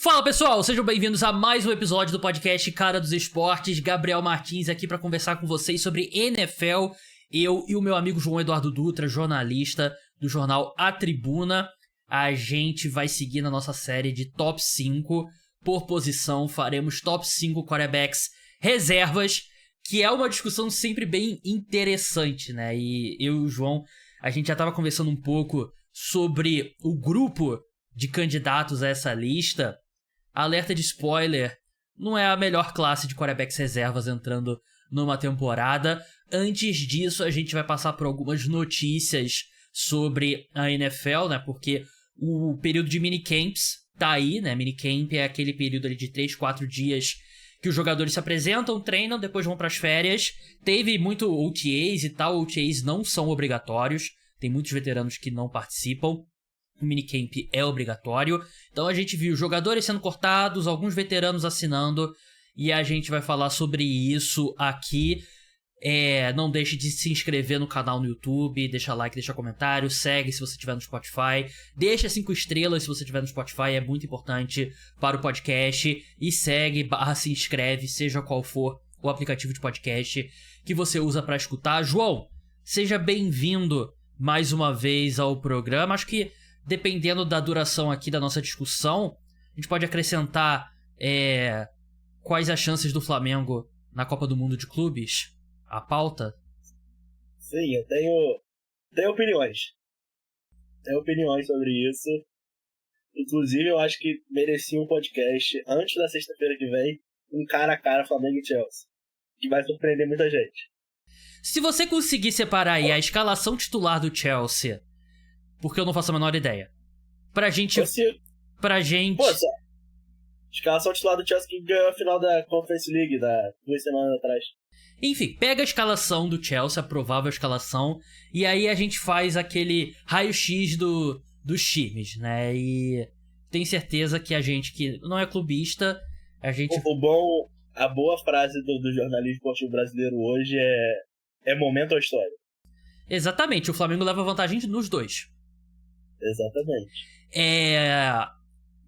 Fala pessoal, sejam bem-vindos a mais um episódio do podcast Cara dos Esportes. Gabriel Martins aqui para conversar com vocês sobre NFL. Eu e o meu amigo João Eduardo Dutra, jornalista do jornal A Tribuna. A gente vai seguir na nossa série de top 5 por posição. Faremos top 5 quarterbacks reservas, que é uma discussão sempre bem interessante, né? E eu e o João, a gente já estava conversando um pouco sobre o grupo de candidatos a essa lista. Alerta de spoiler, não é a melhor classe de quarterbacks reservas entrando numa temporada. Antes disso, a gente vai passar por algumas notícias sobre a NFL, né? Porque o período de minicamps tá aí, né? Minicamp é aquele período ali de 3, 4 dias que os jogadores se apresentam, treinam, depois vão pras férias. Teve muito OTAs e tal, OTAs não são obrigatórios, tem muitos veteranos que não participam. O minicamp é obrigatório. Então a gente viu jogadores sendo cortados, alguns veteranos assinando, e a gente vai falar sobre isso aqui. Não deixe de se inscrever no canal no YouTube, deixa like, deixa comentário, segue se você estiver no Spotify, deixa 5 estrelas se você estiver no Spotify, é muito importante para o podcast, e segue, se inscreve, seja qual for o aplicativo de podcast que você usa para escutar. João, seja bem-vindo mais uma vez ao programa. Acho que dependendo da duração aqui da nossa discussão, a gente pode acrescentar quais as chances do Flamengo na Copa do Mundo de Clubes? A pauta? Sim, eu tenho opiniões. Tenho opiniões sobre isso. Inclusive, eu acho que merecia um podcast antes da sexta-feira que vem, um cara a cara Flamengo e Chelsea, que vai surpreender muita gente. Se você conseguir separar aí a escalação titular do Chelsea, porque eu não faço a menor ideia, pra gente... Pô, escalação titular do Chelsea que ganhou a final da Conference League 2 semanas atrás. Enfim, pega a escalação do Chelsea, a provável escalação, e aí a gente faz aquele raio-x dos times, né? E tenho certeza que a gente que não é clubista, a gente... A boa frase do jornalismo esportivo brasileiro hoje é momento ou história. Exatamente, o Flamengo leva vantagem nos dois. Exatamente.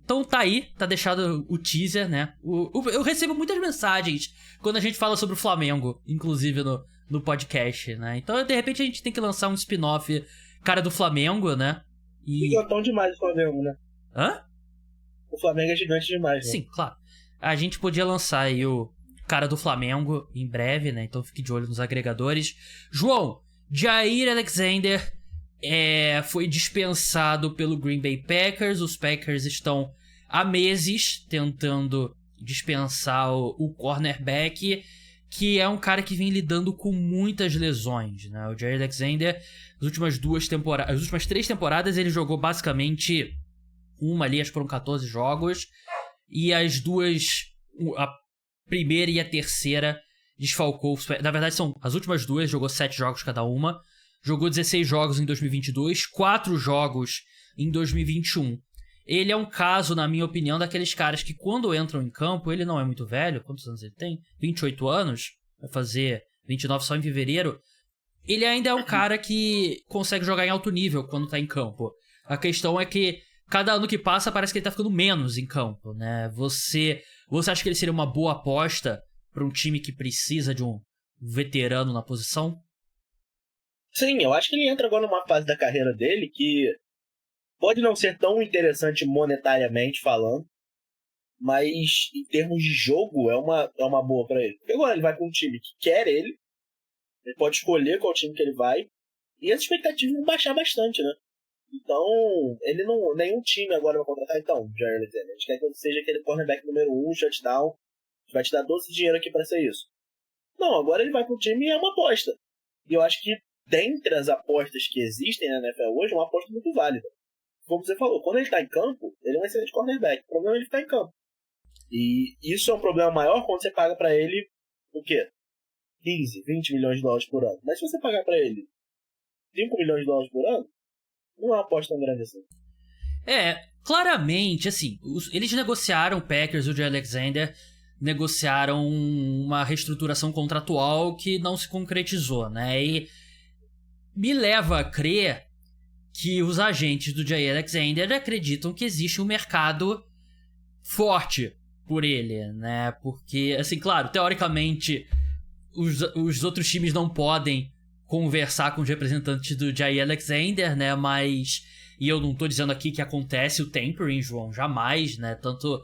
Então tá aí, tá deixado o teaser, né? Eu recebo muitas mensagens quando a gente fala sobre o Flamengo, inclusive no podcast, né? Então de repente a gente tem que lançar um spin-off cara do Flamengo, né? E gigantão demais o Flamengo, né? Hã? O Flamengo é gigante demais, né? Sim, claro. A gente podia lançar aí o cara do Flamengo em breve, né? Então fique de olho nos agregadores. João, Jair Alexander foi dispensado pelo Green Bay Packers. Os Packers estão há meses tentando dispensar o cornerback, que é um cara que vem lidando com muitas lesões, né? O Jair Alexander, as últimas 3 temporadas, ele jogou basicamente uma ali, acho que foram 14 jogos, e as duas, a primeira e a terceira, desfalcou. Na verdade, são as últimas duas, jogou 7 jogos cada uma. Jogou 16 jogos em 2022, 4 jogos em 2021. Ele é um caso, na minha opinião, daqueles caras que quando entram em campo, ele não é muito velho. Quantos anos ele tem? 28 anos? Vai fazer 29 só em fevereiro. Ele ainda é um cara que consegue jogar em alto nível quando tá em campo. A questão é que cada ano que passa parece que ele tá ficando menos em campo, né? Você acha que ele seria uma boa aposta para um time que precisa de um veterano na posição? Sim, eu acho que ele entra agora numa fase da carreira dele que pode não ser tão interessante monetariamente falando, mas em termos de jogo é uma boa pra ele. Porque agora ele vai com um time que quer ele pode escolher qual time que ele vai, e as expectativas vão baixar bastante, né? Então, nenhum time agora vai contratar, então, Jair Alexander. A gente quer que ele seja aquele cornerback número 1, shutdown, vai te dar 12 de dinheiro aqui pra ser isso. Não, agora ele vai com o time e é uma aposta. E eu acho que dentre as apostas que existem na NFL hoje, é uma aposta muito válida. Como você falou, quando ele está em campo, ele é um excelente cornerback. O problema é ele ficar em campo. E isso é um problema maior quando você paga pra ele, o quê? 15, 20 milhões de dólares por ano. Mas se você pagar pra ele 5 milhões de dólares por ano, não é uma aposta tão grande assim. Claramente, assim, eles negociaram, o Packers e o Jair Alexander negociaram uma reestruturação contratual que não se concretizou, né? E me leva a crer que os agentes do Jair Alexander acreditam que existe um mercado forte por ele, né? Porque, assim, claro, teoricamente os outros times não podem conversar com os representantes do Jair Alexander, né? Mas, e eu não tô dizendo aqui que acontece o tampering, João, jamais, né? Tanto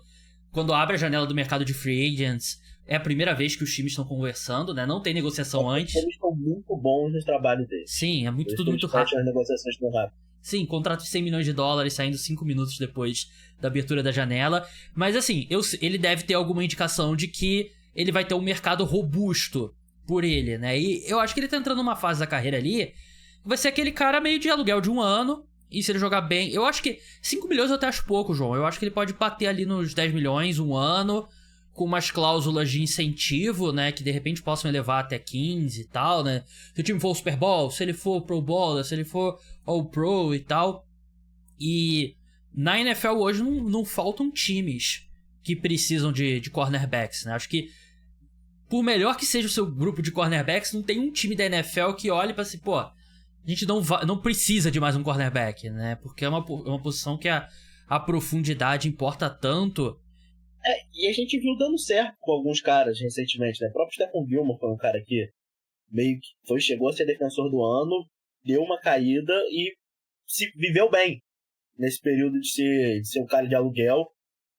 quando abre a janela do mercado de free agents, é a primeira vez que os times estão conversando, né? Não tem negociação antes. Eles estão muito bons no trabalho deles. Sim, é tudo muito rápido. As negociações estão rápidas. Sim, contrato de 100 milhões de dólares saindo 5 minutos depois da abertura da janela. Mas assim, ele deve ter alguma indicação de que ele vai ter um mercado robusto por ele, né? E eu acho que ele tá entrando numa fase da carreira ali que vai ser aquele cara meio de aluguel de 1 ano. E se ele jogar bem... Eu acho que 5 milhões eu até acho pouco, João. Eu acho que ele pode bater ali nos 10 milhões 1 ano, com umas cláusulas de incentivo, né? Que de repente possam elevar até 15 e tal, né? Se o time for o Super Bowl, se ele for Pro Bowler, se ele for All Pro e tal. E na NFL hoje não faltam times que precisam de cornerbacks, né? Acho que por melhor que seja o seu grupo de cornerbacks, não tem um time da NFL que olhe pra assim, pô, a gente não precisa de mais um cornerback, né? Porque é uma posição que a profundidade importa tanto. E a gente viu dando certo com alguns caras recentemente, né? O próprio Stephon Gilmore foi um cara que meio que chegou a ser defensor do ano, deu uma caída e viveu bem nesse período de ser um cara de aluguel.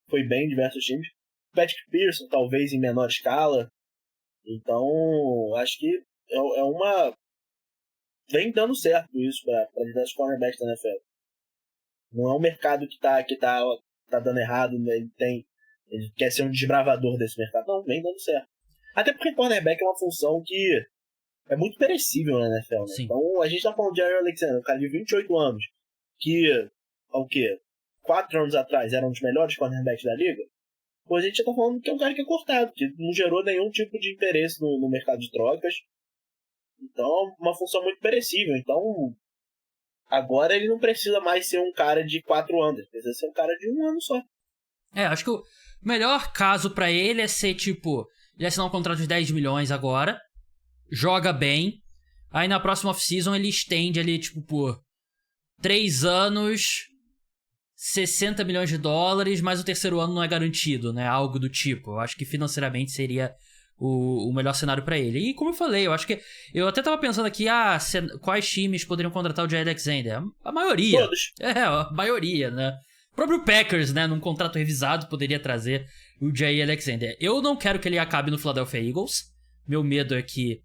Foi bem em diversos times. Patrick Pearson, talvez em menor escala. Então, acho que é uma... Vem dando certo isso para diversos cornerbacks da NFL. Não é um mercado que tá dando errado, né? Ele quer ser um desbravador desse mercado. Não, vem dando certo. Até porque cornerback é uma função que é muito perecível na NFL, né? Sim. Então, a gente tá falando de Jair Alexander, um cara de 28 anos, que, o quê? 4 anos atrás era um dos melhores cornerbacks da liga. Hoje a gente já tá falando que é um cara que é cortado, que não gerou nenhum tipo de interesse no mercado de trocas. Então, é uma função muito perecível. Então, agora ele não precisa mais ser um cara de 4 anos, ele precisa ser um cara de 1 ano só. Acho que o melhor caso pra ele é ser, tipo, ele assinar um contrato de 10 milhões agora, joga bem, aí na próxima off-season ele estende ali, tipo, por 3 anos, 60 milhões de dólares, mas o terceiro ano não é garantido, né? Algo do tipo. Eu acho que financeiramente seria o melhor cenário pra ele. E como eu falei, eu acho que... Eu até tava pensando aqui, quais times poderiam contratar o Jair Alexander? A maioria. Todos. A maioria, né? O próprio Packers, né, num contrato revisado, poderia trazer o Jair Alexander. Eu não quero que ele acabe no Philadelphia Eagles. Meu medo é que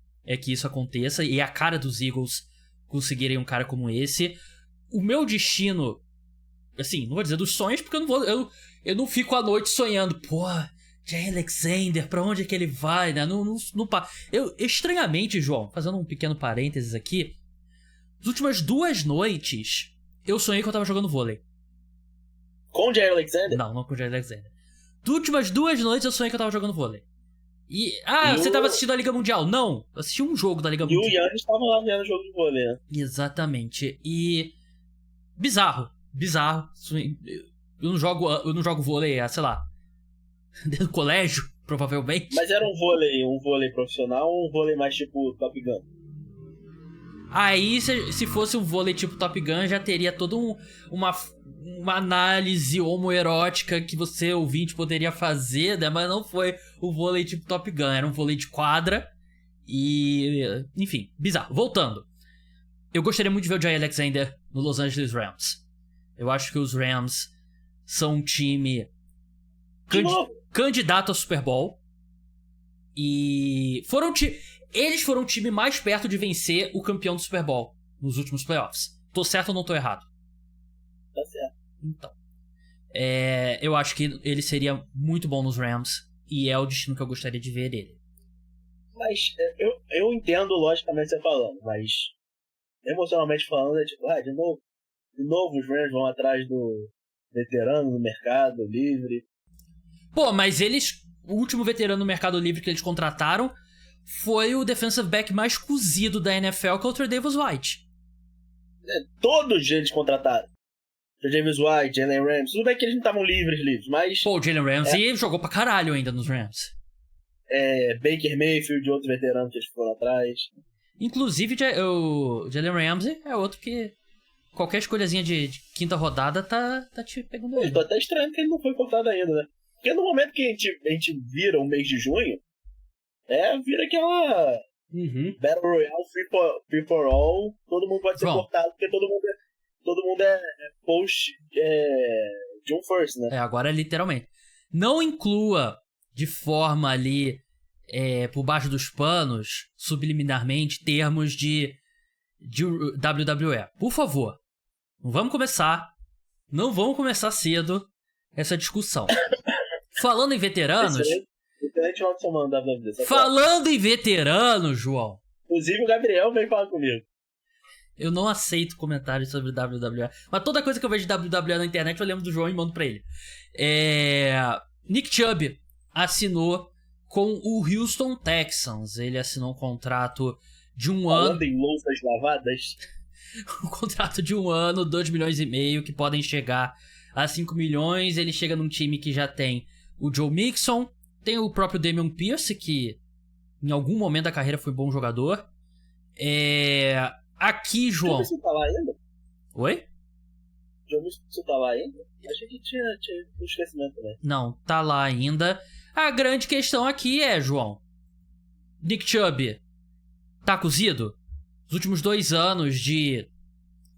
isso aconteça. E é a cara dos Eagles conseguirem um cara como esse. O meu destino... Assim, não vou dizer dos sonhos, porque eu não fico à noite sonhando. Pô, Jair Alexander, pra onde é que ele vai, né? Estranhamente, João, fazendo um pequeno parênteses aqui, nas últimas 2 noites, eu sonhei que eu tava jogando vôlei. Com o Jair Alexander? Não com o Jair Alexander. Nas últimas 2 noites eu sonhei que eu tava jogando vôlei. Você tava assistindo a Liga Mundial? Não, eu assisti um jogo da Liga Mundial. E o Yannis tava lá vendo o jogo de vôlei, né? Exatamente. E... Bizarro. Eu não jogo vôlei, sei lá, desde o colégio, provavelmente. Mas era um vôlei profissional ou um vôlei mais tipo Top Gun? Aí, se fosse um vôlei tipo Top Gun, já teria toda uma análise homoerótica que você, ouvinte, poderia fazer, né? Mas não foi o vôlei tipo Top Gun, era um vôlei de quadra. E... Enfim, bizarro. Voltando. Eu gostaria muito de ver o Jair Alexander no Los Angeles Rams. Eu acho que os Rams são um time candidato ao Super Bowl. E eles foram o time mais perto de vencer o campeão do Super Bowl nos últimos playoffs. Tô certo ou não tô errado? Tá certo. Então, eu acho que ele seria muito bom nos Rams. E é o destino que eu gostaria de ver ele. Mas eu entendo logicamente você falando, mas emocionalmente falando é tipo, de novo os Rams vão atrás do veterano no mercado livre. Pô, mas o último veterano no mercado livre que eles contrataram foi o defensive back mais cozido da NFL, que é o Tre'Davious White. Todos eles contrataram. Tre'Davious White, Jalen Ramsey, tudo bem que eles não estavam livres, mas... Pô, o Jalen Ramsey jogou pra caralho ainda nos Rams. Baker Mayfield, outro veterano que eles foram atrás. Inclusive, o Jalen Ramsey é outro que... Qualquer escolhazinha de quinta rodada tá te pegando ele. Tô até estranho que ele não foi cortado ainda, né? Porque no momento que a gente vira o mês de junho, vira aquela Battle Royale free for all, todo mundo pode ser cortado, porque todo mundo é post June 1st, né? Agora literalmente. Não inclua de forma ali, por baixo dos panos, subliminarmente, termos de WWE. Por favor, não vamos começar cedo essa discussão. Falando em veteranos... Falando em veteranos, João... Inclusive o Gabriel veio falar comigo. Eu não aceito comentários sobre WWE. Mas toda coisa que eu vejo de WWE na internet eu lembro do João e mando pra ele. Nick Chubb assinou com o Houston Texans. Ele assinou um contrato de um ano... Falando em louças lavadas... Um contrato de 1 ano, 2,5 milhões, que podem chegar a 5 milhões. Ele chega num time que já tem o Joe Mixon, tem o próprio Dameon Pierce, que em algum momento da carreira foi bom jogador. Aqui, João... Você tá lá ainda? Oi? Joe Mixon tá lá ainda? Achei que tinha um esquecimento também. Não, tá lá ainda. A grande questão aqui João... Nick Chubb tá cozido? Os últimos 2 anos, de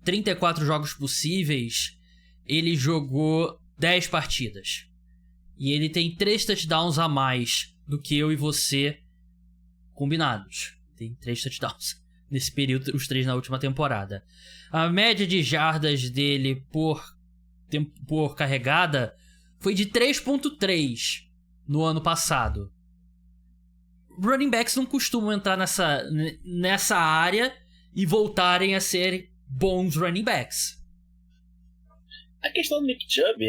34 jogos possíveis, ele jogou 10 partidas. E ele tem 3 touchdowns a mais do que eu e você combinados. Tem 3 touchdowns nesse período, os 3 na última temporada. A média de jardas dele por carregada foi de 3.3 no ano passado. Running backs não costumam entrar nessa área e voltarem a ser bons running backs. A questão do Nick Chubb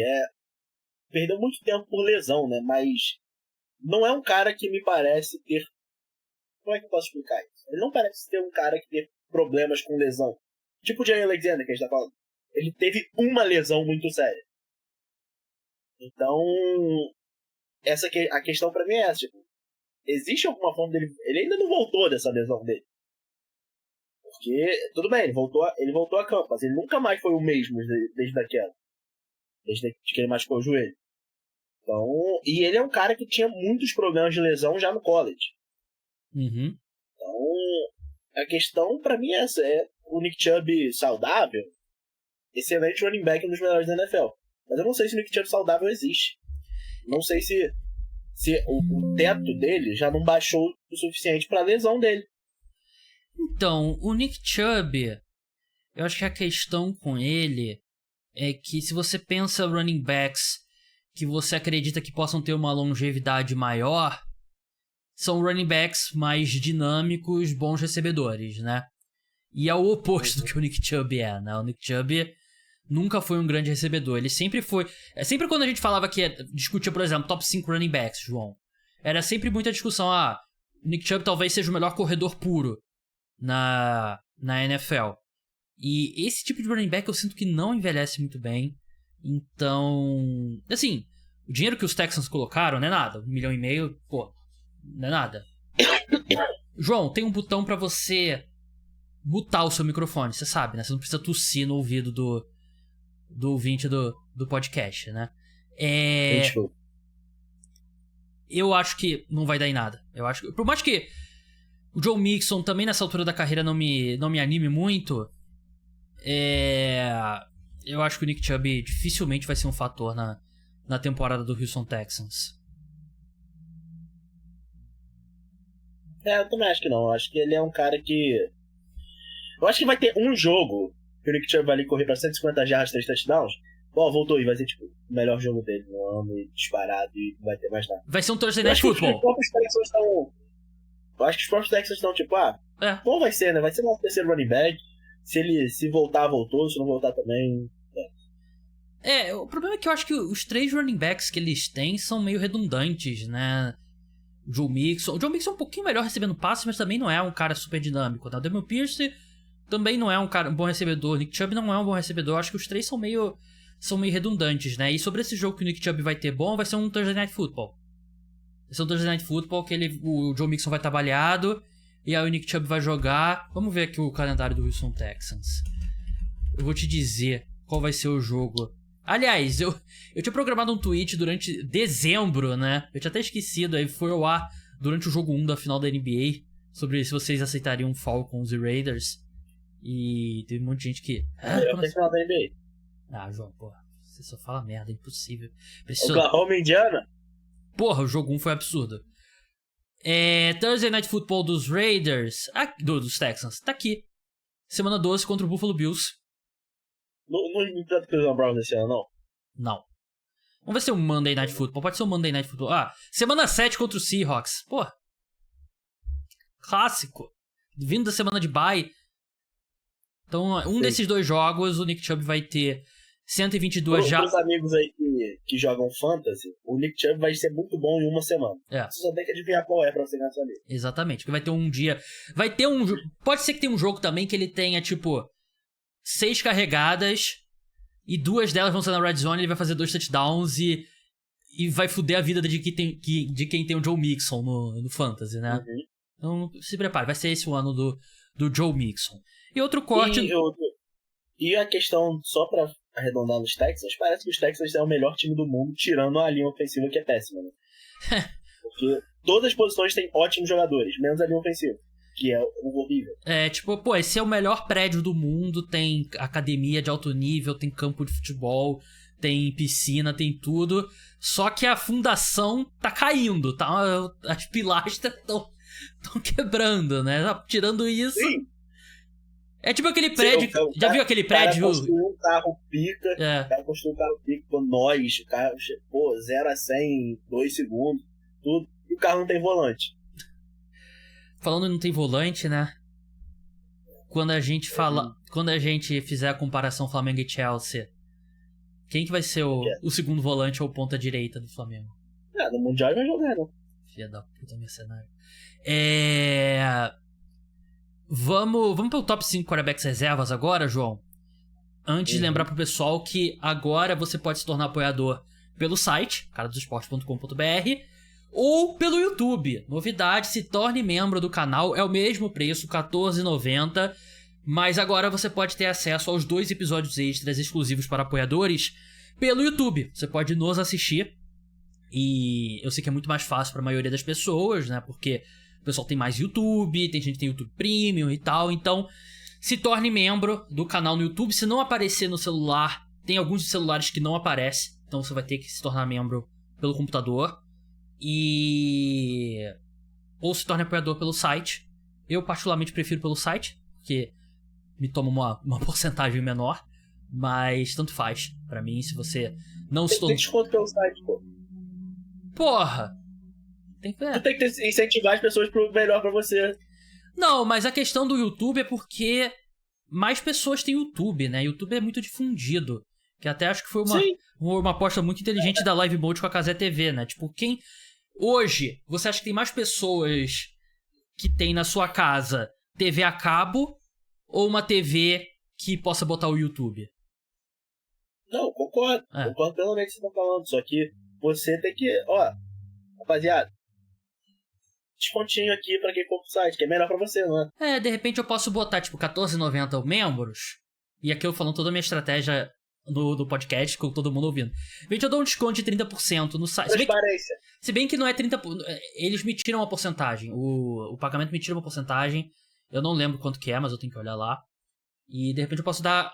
perdeu muito tempo por lesão, né? Mas não é um cara que me parece ter... Como é que eu posso explicar isso? Ele não parece ter um cara que tem problemas com lesão. Tipo o Jay Alexander, que a gente tá falando. Ele teve uma lesão muito séria. Então, a questão pra mim é essa, tipo, existe alguma forma dele... Ele ainda não voltou dessa lesão dele. Porque, tudo bem, ele voltou a campo, mas ele nunca mais foi o mesmo desde aquela. Desde que ele machucou o joelho. Então, e ele é um cara que tinha muitos problemas de lesão já no college. Uhum. Então, a questão pra mim é essa. O Nick Chubb saudável, excelente running back, um dos melhores da NFL. Mas eu não sei se o Nick Chubb saudável existe. Não sei se o teto dele já não baixou o suficiente pra lesão dele. Então, o Nick Chubb, eu acho que a questão com ele é que se você pensa running backs que você acredita que possam ter uma longevidade maior, são running backs mais dinâmicos, bons recebedores, né? E é o oposto do que o Nick Chubb né? O Nick Chubb nunca foi um grande recebedor. Ele sempre foi... Sempre quando a gente falava que discutia, por exemplo, top 5 running backs, João, era sempre muita discussão. O Nick Chubb talvez seja o melhor corredor puro na NFL. E esse tipo de running back eu sinto que não envelhece muito bem. Então, assim, o dinheiro que os Texans colocaram não é nada. 1,5 milhão, pô, não é nada. João, tem um botão pra você mutar o seu microfone, você sabe, né? Você não precisa tossir no ouvido do ouvinte do podcast, né? Eu acho que não vai dar em nada. Eu acho que, por mais que o Joe Mixon também nessa altura da carreira não me anime muito, eu acho que o Nick Chubb dificilmente vai ser um fator na temporada do Houston Texans. Eu também acho que não. Eu acho que ele é um cara que... Eu acho que vai ter um jogo que o Nick Chubb vai ali correr pra 150 jardas, 3 touchdowns. Bom, voltou e vai ser tipo o melhor jogo dele no ano, disparado, e não vai ter mais nada. Vai ser um Thursday Night Football. Eu acho que os próprios Texans estão tipo, bom vai ser, né? Vai ser nosso terceiro running back. Se voltar, voltou. Se não voltar também... O problema é que eu acho que os 3 running backs que eles têm são meio redundantes, né? O Joe Mixon é um pouquinho melhor recebendo passes, mas também não é um cara super dinâmico, né? O Dameon Pierce também não é um bom recebedor. O Nick Chubb não é um bom recebedor. Eu acho que os 3 são meio redundantes, né? E sobre esse jogo que o Nick Chubb vai ter bom, vai ser um Thursday Night Football. Vai ser um Thursday Night Football que o Joe Mixon vai estar baleado e aí o Nick Chubb vai jogar. Vamos ver aqui o calendário do Houston Texans. Eu vou te dizer qual vai ser o jogo Aliás, eu tinha programado um tweet durante dezembro, né? Eu tinha até esquecido, aí foi ao ar durante o jogo 1 da final da NBA, sobre se vocês aceitariam Falcons e Raiders. E teve um monte de gente que... Eu tenho final da NBA. Ah, João, porra, você só fala merda, é impossível. Oklahoma, Indiana? Porra, o jogo 1 foi absurdo. Thursday Night Football dos Raiders, dos Texans, tá aqui. Semana 12 contra o Buffalo Bills. Não importa que o Browns esse ano, não? Não. Vamos ver se é um Monday Night Football. Pode ser um Monday Night Football. Semana 7 contra o Seahawks. Pô. Clássico. Vindo da semana de bye. Então, desses dois jogos, o Nick Chubb vai ter 122 já. Para os amigos aí que jogam Fantasy, o Nick Chubb vai ser muito bom em uma semana. Você só tem que adivinhar qual é pra você ganhar essa liga. Exatamente. Porque vai ter um dia... Pode ser que tenha um jogo também que ele tenha, tipo... 6 carregadas e 2 delas vão ser na red zone, ele vai fazer 2 touchdowns e vai fuder a vida de quem tem o Joe Mixon no Fantasy, né? Uhum. Então se prepare, vai ser esse o ano do Joe Mixon. E outro corte... E a questão, só pra arredondar nos Texans, parece que os Texans é o melhor time do mundo, tirando a linha ofensiva que é péssima, né? Porque todas as posições têm ótimos jogadores, menos a linha ofensiva, que é horrível. Esse é o melhor prédio do mundo, tem academia de alto nível, tem campo de futebol, tem piscina, tem tudo. Só que a fundação tá caindo, tá? As pilastras estão quebrando, né? Tirando isso... Sim. É tipo aquele prédio... Já viu aquele prédio? O cara construiu um carro pica, o cara construiu um carro pica com nós, o carro, 0 a 100 em 2 segundos, tudo, e o carro não tem volante. Falando em não tem volante, né? Quando a gente fizer a comparação Flamengo e Chelsea, quem que vai ser o segundo volante ou ponta direita do Flamengo? No Mundial ele vai jogar, não. Filha da puta, mercenário. Vamos pro top 5 quarterbacks reservas agora, João? Antes de lembrar pro pessoal que agora você pode se tornar apoiador pelo site, caradosesporte.com.br, ou pelo YouTube. Novidade, se torne membro do canal, é o mesmo preço, R$14,90, mas agora você pode ter acesso aos 2 episódios extras exclusivos para apoiadores pelo YouTube. Você pode nos assistir, e eu sei que é muito mais fácil para a maioria das pessoas, né, porque o pessoal tem mais YouTube, tem gente que tem YouTube Premium e tal, então se torne membro do canal no YouTube. Se não aparecer no celular, tem alguns celulares que não aparecem, então você vai ter que se tornar membro pelo computador. Ou se torne apoiador pelo site. Eu particularmente prefiro pelo site, porque me toma uma porcentagem menor, mas tanto faz pra mim. Se você não se torna... Tem desconto pelo site, pô. Porra! Tu tem que incentivar as pessoas pro melhor pra você. Não, mas a questão do YouTube é porque mais pessoas têm YouTube, né? YouTube é muito difundido. Que até acho que foi uma aposta muito inteligente da Live Mode com a Cazé TV, né? Tipo, hoje, você acha que tem mais pessoas que tem na sua casa TV a cabo ou uma TV que possa botar o YouTube? Não, concordo. Concordo plenamente com o que você tá falando. Só que você tem que... rapaziada, descontinho aqui pra quem compra o site, que é melhor pra você, não é? De repente eu posso botar, tipo, R$14,90 membros, e aqui eu falando toda a minha estratégia do podcast, com todo mundo ouvindo. De repente eu dou um desconto de 30% no site. Transparência. Se bem que não é 30%, eles me tiram uma porcentagem, o pagamento me tira uma porcentagem, eu não lembro quanto que é, mas eu tenho que olhar lá, e de repente eu posso dar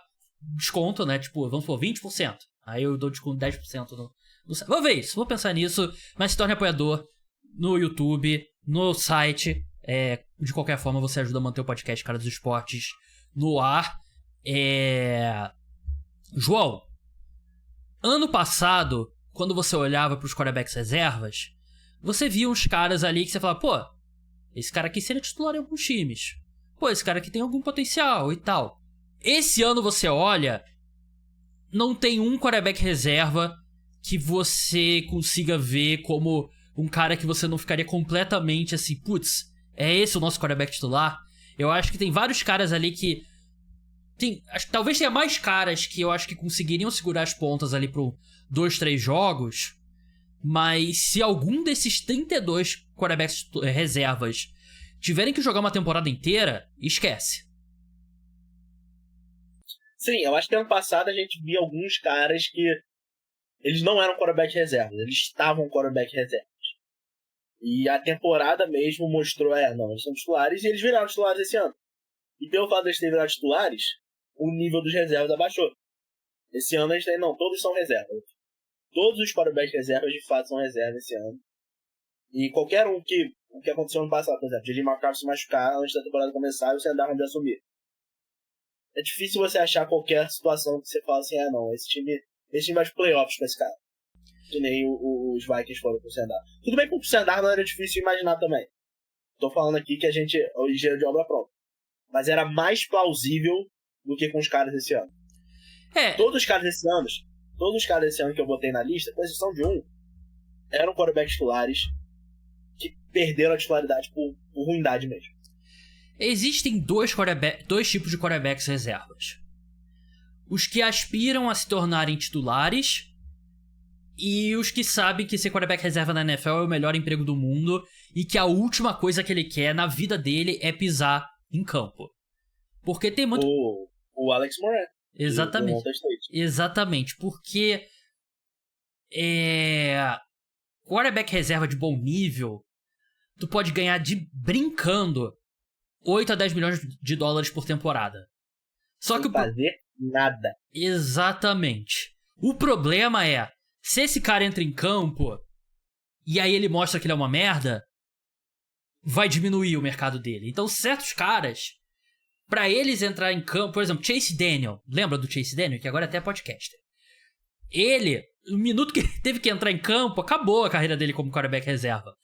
desconto, né, tipo, vamos por 20%, aí eu dou desconto de 10% no site. Vou ver isso, vou pensar nisso, mas se torne apoiador no YouTube, no site. De qualquer forma, você ajuda a manter o podcast Cara dos Esportes no ar. João, ano passado, quando você olhava para os quarterbacks reservas, você via uns caras ali que você falava, pô, esse cara aqui seria titular em alguns times. Pô, esse cara aqui tem algum potencial e tal. Esse ano você olha, não tem um quarterback reserva que você consiga ver como um cara que você não ficaria completamente assim, putz, é esse o nosso quarterback titular? Eu acho que tem vários caras ali que... talvez tenha mais caras que eu acho que conseguiriam segurar as pontas ali por 2, 3 jogos, mas se algum desses 32 quarterbacks reservas tiverem que jogar uma temporada inteira, esquece. Sim, eu acho que ano passado a gente via alguns caras que eles não eram quarterback reservas, eles estavam quarterback reservas. E a temporada mesmo mostrou, não, eles são titulares e eles viraram titulares esse ano. E pelo fato de eles terem virado titulares, o nível dos reservas abaixou. Esse ano a gente tem, não, todos são reservas. Todos os quarterbacks reservas de fato são reservas esse ano. E qualquer um que, o que aconteceu no passado, por exemplo, J.J. McCarthy se machucar antes da temporada começar e você andar onde assumir. É difícil você achar qualquer situação que você fala assim, não, esse time vai para playoffs com esse cara. Que nem os Vikings foram pro Sandar. Tudo bem que pro Sandar não era difícil imaginar também. Tô falando aqui que a gente é o engenheiro de obra pronta. Mas era mais plausível do que com os caras desse ano. Todos os caras desse ano que eu botei na lista, com exceção de um, eram quarterbacks titulares que perderam a titularidade por ruindade mesmo. Existem dois tipos de quarterbacks reservas. Os que aspiram a se tornarem titulares e os que sabem que ser quarterback reserva na NFL é o melhor emprego do mundo e que a última coisa que ele quer na vida dele é pisar em campo. Porque tem muito... O Alex Moran. Exatamente. Exatamente, porque quarterback reserva de bom nível, tu pode ganhar brincando 8 a 10 milhões de dólares por temporada. Só que fazer nada. Exatamente. O problema é, se esse cara entra em campo e aí ele mostra que ele é uma merda, vai diminuir o mercado dele. Então certos caras, pra eles entrar em campo, por exemplo, Chase Daniel, lembra do Chase Daniel, que agora até é podcaster? Ele, no minuto que ele teve que entrar em campo, acabou a carreira dele como quarterback reserva.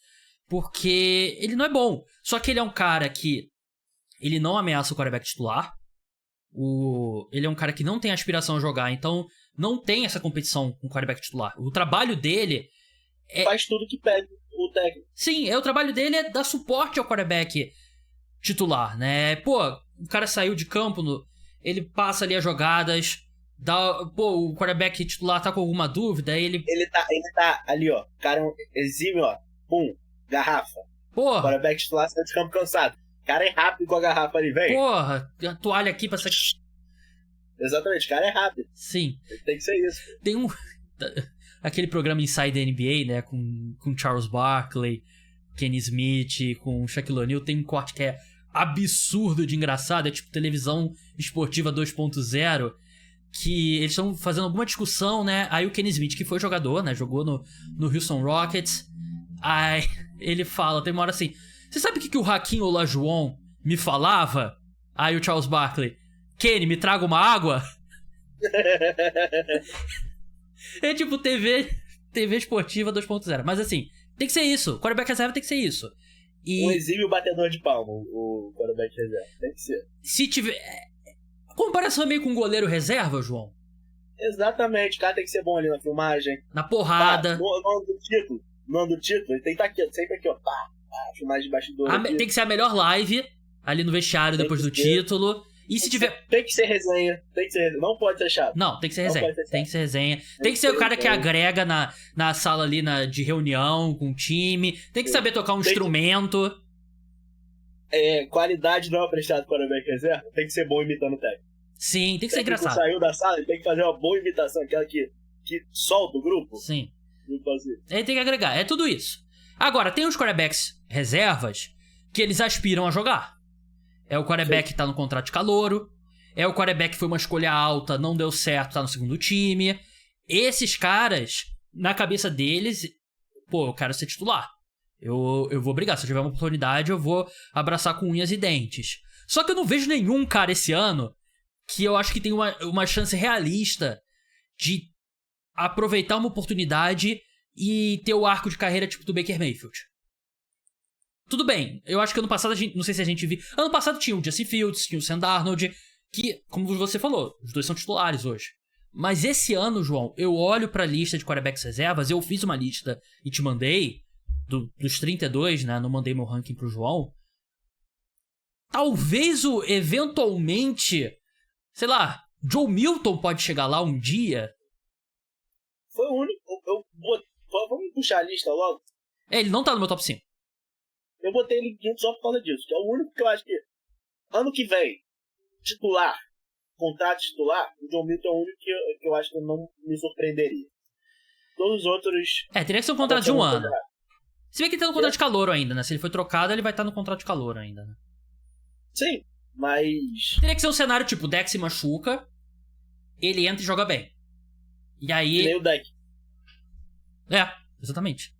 Porque ele não é bom. Só que ele é um cara que ele não ameaça o quarterback titular. Ele é um cara que não tem aspiração a jogar, então não tem essa competição com o quarterback titular. O trabalho dele faz tudo que pede o técnico. Sim, o trabalho dele é dar suporte ao quarterback titular, né? O cara saiu de campo, ele passa ali as jogadas, o quarterback titular tá com alguma dúvida, ele tá ali, ó, cara exime, ó, garrafa. O quarterback titular saiu de campo cansado. O cara é rápido com a garrafa ali, velho. A toalha aqui pra ser... Exatamente, o cara é rápido. Sim. Tem que ser isso. Tem aquele programa Inside the NBA, né, com Charles Barkley, Kenny Smith, com Shaquille O'Neal, tem um corte que é absurdo de engraçado, é tipo televisão esportiva 2.0, que eles estão fazendo alguma discussão, né, aí o Kenny Smith, que foi jogador, né, jogou no Houston Rockets, aí ele fala, tem uma hora assim, você sabe o que o Hakeem Olajuwon me falava? Aí o Charles Barkley, Kenny, me traga uma água? É tipo TV esportiva 2.0. Mas assim, tem que ser isso. Quarterback reserva tem que ser isso. Um exímio batedor de palma, o quarterback reserva. Tem que ser. Se tiver... A comparação é meio com um goleiro reserva, João? Exatamente. O cara tem que ser bom ali na filmagem. Na porrada. No ano do título, ele tem que estar aqui, sempre aqui, ó. Filmagem de bastidor. Tem que ser a melhor live ali no vestiário depois do título. E se tiver... Tem que ser resenha. Não pode ser chato. Não, tem que ser resenha. Tem que ser resenha. Tem que ser o cara que agrega na sala ali de reunião com o time. Tem que saber tocar um instrumento. Qualidade não é apreciada para o quarterback reserva. Tem que ser bom imitando o técnico. Sim, tem que ser engraçado. Saiu da sala, ele tem que fazer uma boa imitação. Aquela que solta o grupo. Sim. Ele tem que agregar. É tudo isso. Agora, tem os quarterbacks reservas que eles aspiram a jogar. É o quarterback que tá no contrato de calouro. É o quarterback que foi uma escolha alta, não deu certo, tá no segundo time. Esses caras, na cabeça deles, eu quero ser titular. Eu vou brigar. Se eu tiver uma oportunidade, eu vou abraçar com unhas e dentes. Só que eu não vejo nenhum cara esse ano que eu acho que tem uma chance realista de aproveitar uma oportunidade e ter o arco de carreira tipo do Baker Mayfield. Tudo bem, eu acho que ano passado, não sei se a gente viu... Ano passado tinha o Justin Fields, tinha o Sam Darnold, que, como você falou, os dois são titulares hoje. Mas esse ano, João, eu olho pra lista de quarterbacks reservas, eu fiz uma lista e te mandei, dos 32, né, não mandei meu ranking pro João. Talvez eventualmente, sei lá, Joe Milton pode chegar lá um dia. Foi o único... Vamos puxar a lista logo? Ele não tá no meu top 5. Eu botei ele só por causa disso, que é o único que eu acho que ano que vem, titular, contrato titular, o John Milton é o único que eu acho que não me surpreenderia. Todos os outros... Teria que ser um contrato de um ano. Contrato. Se bem que ele tá no contrato de calouro ainda, né? Se ele foi trocado, ele vai estar no contrato de calouro ainda, né? Sim, mas... Teria que ser um cenário tipo, o Deck se machuca, ele entra e joga bem. E aí... Que nem o Deck. Exatamente.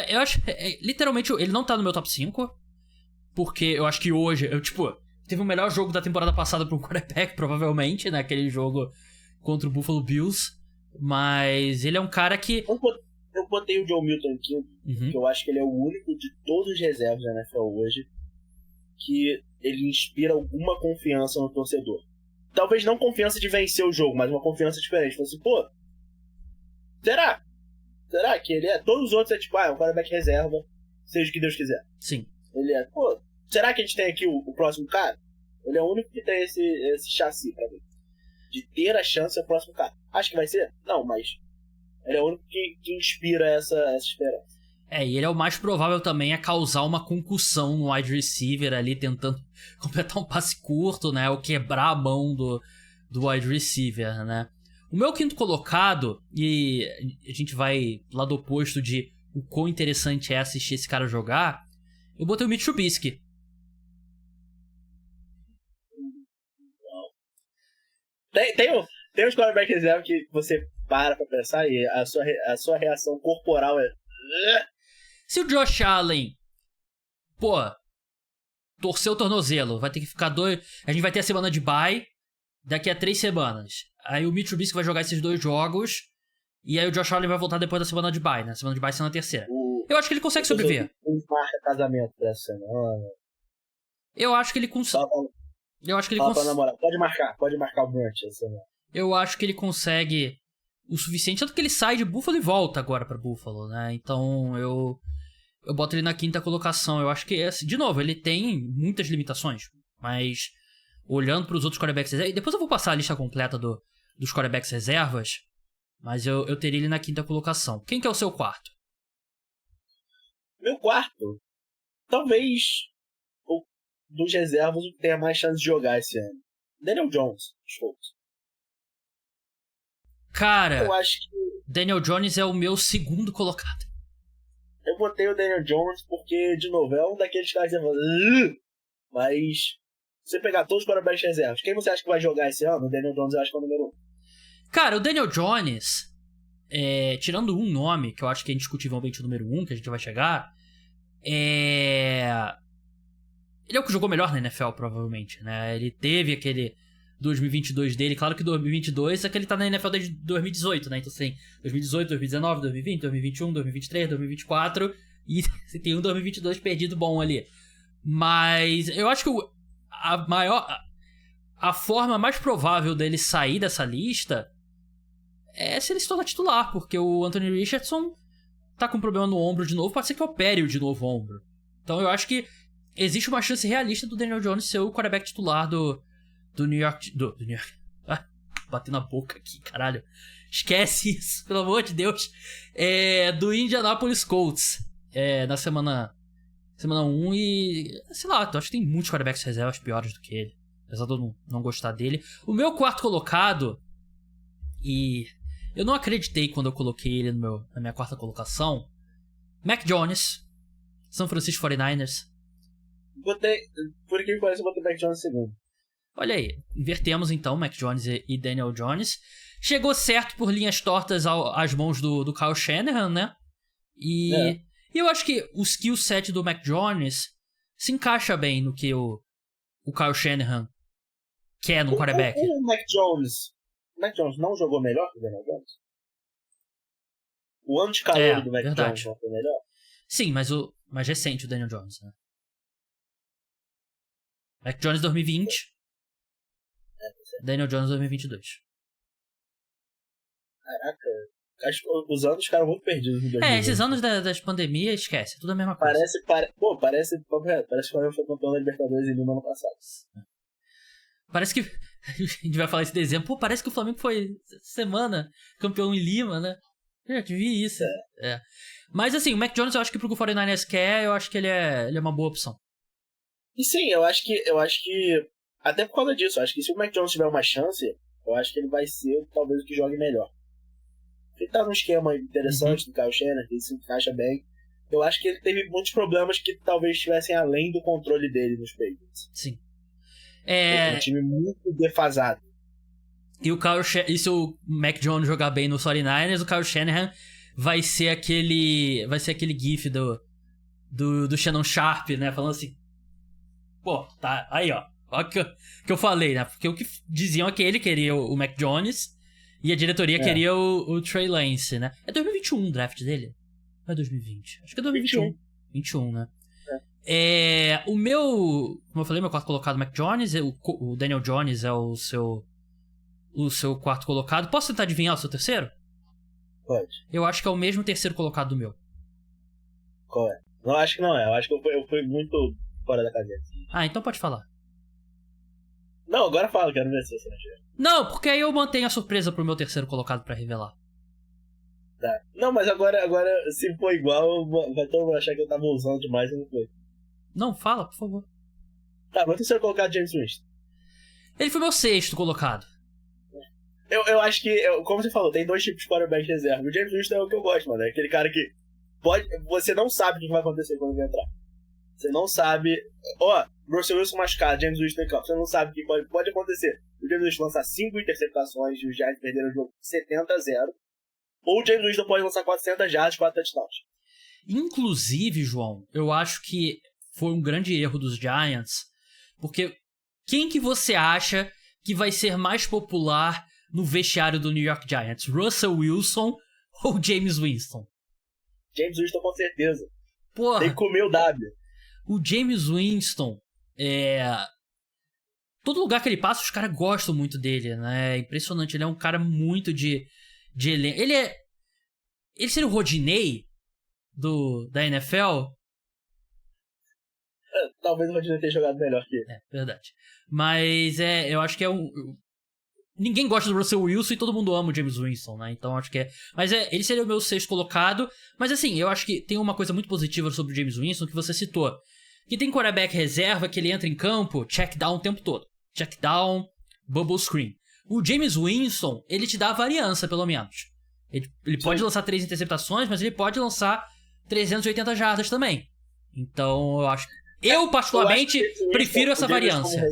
Eu acho... literalmente, ele não tá no meu top 5, porque eu acho que hoje... teve o melhor jogo da temporada passada pro quarterback, provavelmente, né? Aquele jogo contra o Buffalo Bills. Mas ele é um cara que... Eu botei o John Milton aqui, porque eu acho que ele é o único de todos os reservas da NFL hoje que ele inspira alguma confiança no torcedor. Talvez não confiança de vencer o jogo, mas uma confiança diferente. Falei assim, pô, será? Será que ele é? Todos os outros é tipo, é um quarterback reserva, seja o que Deus quiser. Sim. Ele é, pô, será que a gente tem aqui o próximo cara? Ele é o único que tem esse chassi pra mim. De ter a chance do próximo cara. Acho que vai ser? Não, mas ele é o único que inspira essa esperança. E ele é o mais provável também a causar uma concussão no wide receiver ali, tentando completar um passe curto, né? Ou quebrar a mão do wide receiver, né? O meu quinto colocado, e a gente vai lá do oposto de o quão interessante é assistir esse cara jogar, eu botei o Mitch Trubisky. Tem uns quarterback reserva que você para pra pensar e a sua reação corporal é... Se o Josh Allen, torceu o tornozelo, vai ter que ficar a gente vai ter a semana de bye daqui a 3 semanas. Aí o Mitch Trubisky vai jogar esses 2 jogos e aí o Josh Allen vai voltar depois da semana de bye, né? A semana de bye sendo a terceira. Eu acho que ele consegue sobreviver. Marca casamento pra semana. Eu acho que ele consegue. Pode marcar o brunch essa semana. Eu acho que ele consegue o suficiente, tanto que ele sai de Buffalo e volta agora pra Buffalo, né? Então eu boto ele na quinta colocação. Eu acho que, de novo, ele tem muitas limitações, mas olhando pros outros quarterbacks reservas, e depois eu vou passar a lista completa dos quarterbacks reservas, mas eu teria ele na quinta colocação. Quem que é o seu quarto? Meu quarto, talvez dos reservas que tenha mais chance de jogar esse ano. Daniel Jones, desculpa. Cara, eu acho que Daniel Jones é o meu segundo colocado. Eu botei o Daniel Jones porque, de novo, é um daqueles caras que você fala... Mas, se você pegar todos os quarterbacks reservas, quem você acha que vai jogar esse ano? O Daniel Jones eu acho que é o número 1. Cara, o Daniel Jones, tirando um nome, que eu acho que é indiscutivelmente o número 1, que a gente vai chegar, ele é o que jogou melhor na NFL, provavelmente, né? Ele teve aquele 2022 dele, claro que 2022 é que ele tá na NFL desde 2018, né? Então assim, 2018, 2019, 2020, 2021, 2023, 2024 e você tem um 2022 perdido bom ali. Mas eu acho que a forma mais provável dele sair dessa lista é se ele se tornar titular, porque o Anthony Richardson tá com um problema no ombro de novo, pode ser que opere de novo o ombro. Então eu acho que existe uma chance realista do Daniel Jones ser o quarterback titular do New York... Do New York... Bateu na boca aqui, caralho. Esquece isso, pelo amor de Deus. Do Indianapolis Colts. Na semana 1 e... Sei lá, eu acho que tem muitos quarterbacks reservas piores do que ele. Apesar de eu não gostar dele. O meu quarto colocado... E... Eu não acreditei quando eu coloquei ele na minha quarta colocação. Mac Jones. San Francisco 49ers. Por que parece, eu botei o Mac Jones em segundo. Olha aí, invertemos então Mac Jones e Daniel Jones. Chegou certo por linhas tortas às mãos do Kyle Shanahan, né? E eu acho que o skill set do Mac Jones se encaixa bem no que o Kyle Shanahan quer no quarterback. O Mac Jones não jogou melhor que o Daniel Jones? O ano de calor do Mac Jones não foi melhor? Sim, mas mais recente o Daniel Jones, né? Mac Jones 2020. Daniel Jones 2022. Caraca, acho que os anos ficaram muito perdidos. Esses anos das pandemias, esquece, tudo a mesma coisa. Parece que o Flamengo foi campeão da Libertadores em Lima ano passado. Parece que a gente vai falar esse desenho. Parece que o Flamengo foi semana campeão em Lima, né? Eu já vi isso. Mas assim, o Mac Jones eu acho que pro que o 49ers quer, eu acho que ele é uma boa opção. E sim, eu acho que Até por causa disso, acho que se o Mac Jones tiver uma chance, eu acho que ele vai ser talvez o que jogue melhor. Ele tá num esquema interessante do Kyle Shanahan, que ele se encaixa bem. Eu acho que ele teve muitos problemas que talvez estivessem além do controle dele nos Patriots. Sim. Um time muito defasado. E se o Mac Jones jogar bem no 49ers, o Kyle Shanahan vai ser aquele gif do Shannon Sharp, né? Falando assim, pô, tá, aí ó o que eu falei, né? Porque o que diziam é que ele queria o Mac Jones e a diretoria queria o Trey Lance, né? É 2021 o draft dele? Ou é 2020? Acho que é 2021. 21, né? O meu, como eu falei, meu quarto colocado é o Mac Jones, o Daniel Jones é o seu quarto colocado. Posso tentar adivinhar o seu terceiro? Pode. Eu acho que é o mesmo terceiro colocado do meu. Qual é? Não, acho que não é. Eu acho que eu fui muito fora da casinha. Ah, então pode falar. Não, agora fala, quero ver se você não tiver. Não, porque aí eu mantenho a surpresa pro meu terceiro colocado pra revelar. Tá. Não, mas agora se for igual, vai todo mundo achar que eu tava usando demais e não foi. Não, fala, por favor. Tá, meu terceiro colocado é James Winston. Ele foi meu sexto colocado. Eu acho que, como você falou, tem dois tipos de quarterback reserva. O James Winston é o que eu gosto, mano. É aquele cara que você não sabe o que vai acontecer quando ele entrar. Você não sabe. Russell Wilson machucado, James Winston em campo. Você não sabe o que pode acontecer. O James Winston lançar 5 interceptações e os Giants perderam o jogo 70-0. Ou o James Winston pode lançar 400 jardas e 4 touchdowns. Inclusive, João, eu acho que foi um grande erro dos Giants. Porque quem que você acha que vai ser mais popular no vestiário do New York Giants? Russell Wilson ou James Winston? James Winston com certeza. Porra, tem que comer o W. O James Winston, todo lugar que ele passa, os caras gostam muito dele, né? É impressionante, ele é um cara muito de elenco. Ele seria o Rodinei da NFL? Talvez o Rodinei tenha jogado melhor que ele. É, verdade. Mas eu acho que ninguém gosta do Russell Wilson e todo mundo ama o James Winston, né? Então acho que é. Mas ele seria o meu sexto colocado. Mas assim, eu acho que tem uma coisa muito positiva sobre o James Winston que você citou. Que tem quarterback reserva que ele entra em campo, check down o tempo todo. Check down, bubble screen. O James Winston, ele te dá a variância, pelo menos. Ele pode lançar 3 interceptações, mas ele pode lançar 380 jardas também. Então eu acho. Eu, particularmente, prefiro essa variância.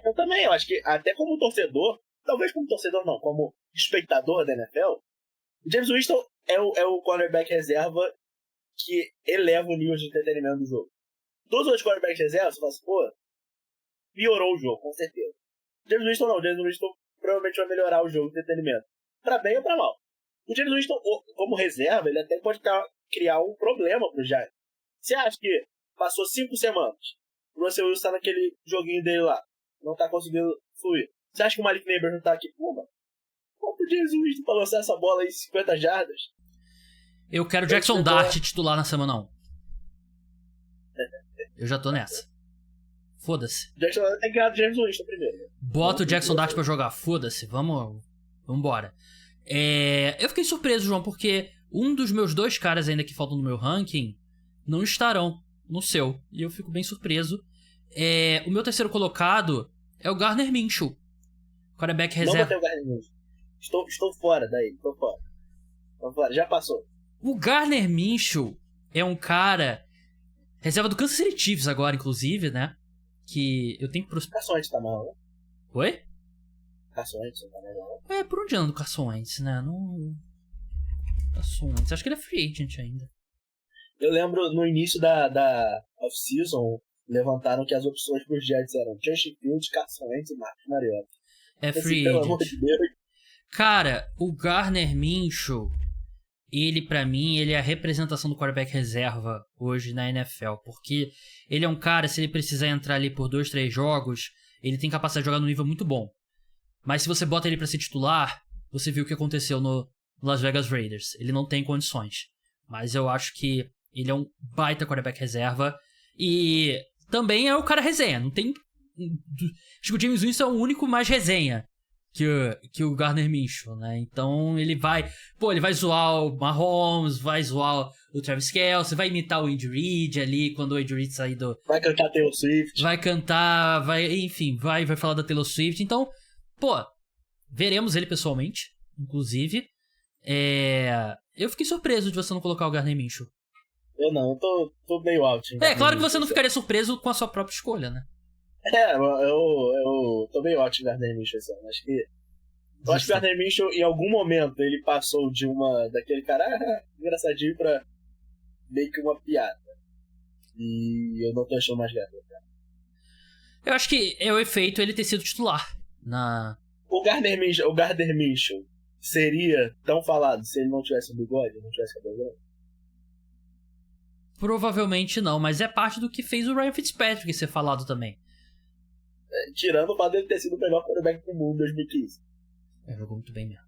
Eu também, eu acho que até como torcedor, talvez como torcedor não, como espectador da NFL, o James Winston é o quarterback reserva que eleva o nível de entretenimento do jogo. Dos outros quarterbacks reserva, você fala assim, pô, piorou o jogo, com certeza. O James Winston não, o James Winston provavelmente vai melhorar o jogo de entretenimento. Pra bem ou pra mal. O James Winston, como reserva, ele até pode criar um problema pro Giants. Você acha que passou 5 semanas, o Russell Wilson tá naquele joguinho dele lá, não tá conseguindo fluir. Você acha que o Malik Neighbors não tá aqui? Pô, mano, qual o James Winston pra lançar essa bola aí 50 jardas? Eu quero Jackson Dart titular na semana 1. Eu já tô nessa. Foda-se. Jackson Dart tem que ganhar do James Winston primeiro. Bota o Jackson Dart pra jogar. Foda-se. Vambora. Eu fiquei surpreso, João, porque um dos meus 2 caras ainda que faltam no meu ranking não estarão no seu. E eu fico bem surpreso. O meu terceiro colocado é o Gardner Minshew. Quarterback reserva. Não botei o Gardner Minshew. Estou fora daí. Tô fora. Já passou. O Gardner Minshew é um cara reserva do Kansas City Chiefs agora, inclusive, né? Que eu tenho que... Carson Wentz tá mal, né? Oi? Carson Wentz tá mal. Por onde anda o Carson Wentz, né? Carson Wentz, acho que ele é free agent ainda. Eu lembro no início da off-season, levantaram que as opções pros Jets eram Justin Fields, Carson Wentz e Marcos Mariota. É free agent. Pelo amor de Deus. Cara, o Gardner Minshew, ele pra mim, ele é a representação do quarterback reserva hoje na NFL, porque ele é um cara, se ele precisar entrar ali por 2, 3 jogos, ele tem capacidade de jogar no nível muito bom. Mas se você bota ele pra ser titular, você viu o que aconteceu no Las Vegas Raiders. Ele não tem condições. Mas eu acho que ele é um baita quarterback reserva e também é o cara resenha. Não tem... Acho que o James Winston é o único mais resenha que o Gardner Minshew, né? Então ele vai zoar o Mahomes, vai zoar o Travis Kelce, vai imitar o Andy Reid ali quando o Andy Reid sair do... Vai cantar Taylor Swift. Vai cantar, enfim, vai falar da Taylor Swift. Então, veremos ele pessoalmente, inclusive. Eu fiquei surpreso de você não colocar o Gardner Minshew. Eu não, eu tô meio out. Claro que você não ficaria surpreso com a sua própria escolha, né? Eu tô meio out em Gardner Minshew, assim. Eu acho que o Gardner Minshew, em algum momento, ele passou de daquele cara engraçadinho pra meio que uma piada. E eu não tô achando mais graça, cara. Eu acho que é o efeito ele ter sido titular na... O Gardner Minshew seria tão falado se ele não tivesse bigode, não tivesse cabelo branco? Provavelmente não, mas é parte do que fez o Ryan Fitzpatrick ser falado também. Tirando o fato dele ter sido o melhor quarterback do mundo em 2015. Jogou muito bem mesmo.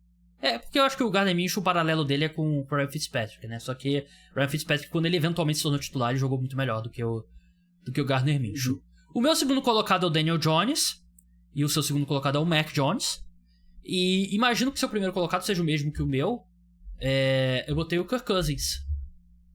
Porque eu acho que o Gardner Minshew, o paralelo dele é com o Ryan Fitzpatrick, né? Só que o Ryan Fitzpatrick, quando ele eventualmente se tornou titular, ele jogou muito melhor do que o Gardner Minshew. O meu segundo colocado é o Daniel Jones, e o seu segundo colocado é o Mac Jones. E imagino que seu primeiro colocado seja o mesmo que o meu. Eu botei o Kirk Cousins.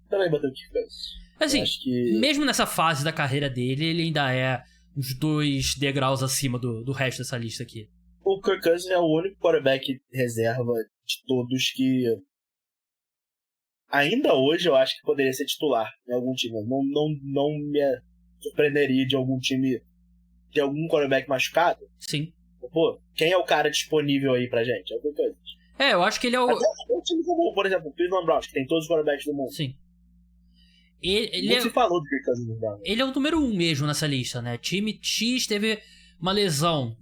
Também botei o Kirk Cousins. Assim, mesmo nessa fase da carreira dele, ele ainda é uns 2 degraus acima do resto dessa lista aqui. O Kirk Cousins é o único quarterback reserva de todos que ainda hoje eu acho que poderia ser titular em algum time. Não me surpreenderia de algum time ter algum quarterback machucado. Sim. Quem é o cara disponível aí pra gente? É o Kirk Cousins. Eu acho que ele é o... Até um time como, por exemplo, o Cleveland Browns, que tem todos os quarterbacks do mundo. Sim. Não se falou do Kirk Cousins. Ele é o número 1 mesmo nessa lista, né? Time X teve uma lesão.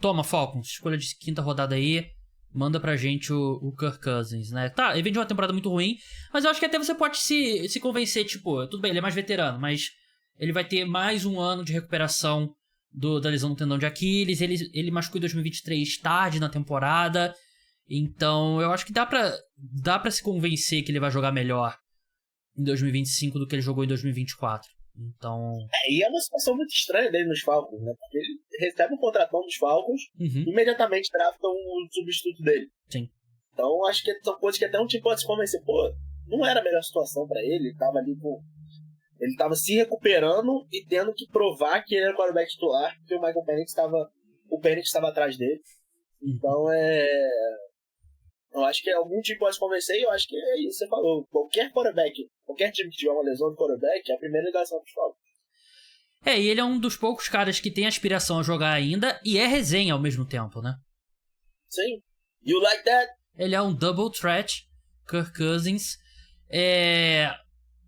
Toma, Falcons, escolha de 5ª rodada aí. Manda pra gente o Kirk Cousins, né? Tá, ele vem de uma temporada muito ruim, mas eu acho que até você pode se convencer, tipo, tudo bem, ele é mais veterano, mas ele vai ter mais um ano de recuperação da lesão no tendão de Aquiles. Ele machucou em 2023 tarde na temporada. Então, eu acho que dá pra se convencer que ele vai jogar melhor em 2025 do que ele jogou em 2024. Então... E é uma situação muito estranha dele nos Falcons, né? Porque ele recebe um contratão dos Falcons e imediatamente draftam um substituto dele. Sim. Então, acho que são coisas que até um time pode se convencer. Não era a melhor situação pra ele. Ele tava ali com... Ele tava se recuperando e tendo que provar que ele era o quarterback titular, porque o Michael Penix estava atrás dele. Então, eu acho que algum time pode se convencer, e eu acho que é isso que você falou. Qualquer quarterback, qualquer time que tiver uma lesão de quarterback, é a primeira ligação pro Falcons. E ele é um dos poucos caras que tem aspiração a jogar ainda e é resenha ao mesmo tempo, né? Sim. You like that? Ele é um double threat, Kirk Cousins.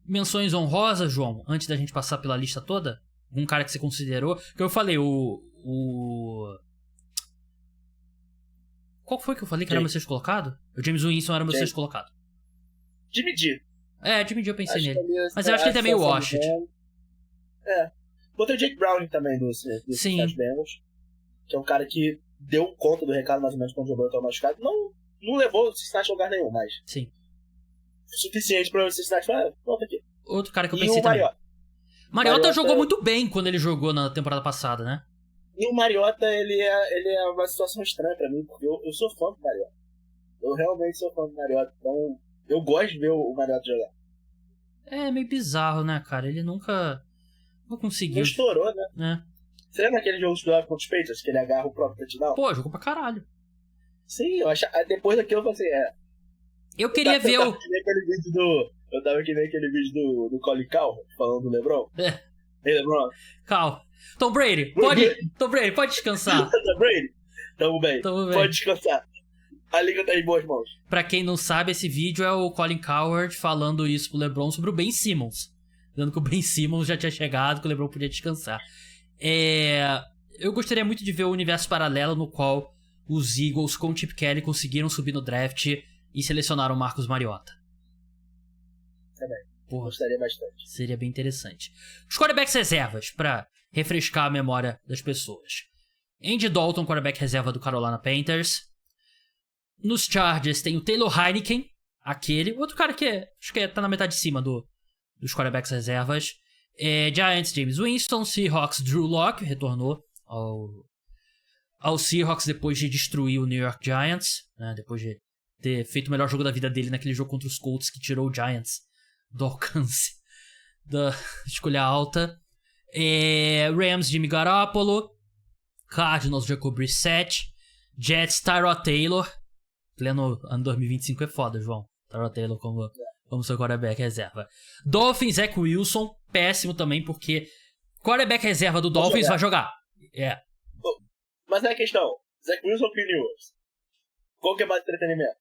Menções honrosas, João, antes da gente passar pela lista toda? Um cara que você considerou? Que eu falei, Qual foi que eu falei que era meu sexto colocado? O James Winston era meu sexto colocado. Jimmy G. Jimmy G eu pensei nele. Mas eu acho que ele tá meio washed. Botei o Jake Browning também do Cincinnati Bengals, que é um cara que deu conta do recado mais ou menos quando jogou o machucado. Não levou o Cincinnati a lugar nenhum, mas... Sim. Suficiente pra o Cincinnati falar, volta aqui. Outro cara que eu pensei também. Mariota jogou muito bem quando ele jogou na temporada passada, né? E o Mariota, ele é uma situação estranha pra mim, porque eu sou fã do Mariota. Eu realmente sou fã do Mariota, então eu gosto de ver o Mariota jogar. É meio bizarro, né, cara? Ele nunca conseguiu. Não estourou, né? Você lembra aquele jogo de contra os Patriots, que ele agarra o próprio touchdown? Jogou pra caralho. Sim, depois daquilo eu falei assim, Eu queria ver Eu tava que nem aquele vídeo do Colin Cowherd, falando do LeBron. Ei, LeBron. Calma. Tom Brady, pode descansar. Tom Brady, tamo bem. Pode descansar. A liga tá em boas mãos. Pra quem não sabe, esse vídeo é o Colin Cowherd falando isso pro LeBron sobre o Ben Simmons. Dizendo que o Ben Simmons já tinha chegado, que o LeBron podia descansar. Eu gostaria muito de ver o universo paralelo no qual os Eagles com o Chip Kelly conseguiram subir no draft e selecionaram o Marcus Mariota. Também. Gostaria bastante. Seria bem interessante. Os quarterbacks reservas, pra refrescar a memória das pessoas. Andy Dalton, quarterback reserva do Carolina Panthers. Nos Chargers tem o Taylor Heineken, outro cara que acho que tá na metade de cima dos quarterbacks reservas. Giants, James Winston. Seahawks, Drew Lock, retornou ao Seahawks depois de destruir o New York Giants, né? Depois de ter feito o melhor jogo da vida dele naquele jogo contra os Colts que tirou o Giants do alcance da escolha alta. Rams, Jimmy Garoppolo. Cardinals, Jacob Brissett. Jets, Tyrod Taylor. Pleno ano 2025 é foda, João. Tyrod Taylor como seu quarterback reserva. Dolphins, Zach Wilson. Péssimo também, porque quarterback reserva do Dolphins vai jogar. Mas é a questão. Zach Wilson ou Quinn Ewers? Qual que é mais entretenimento?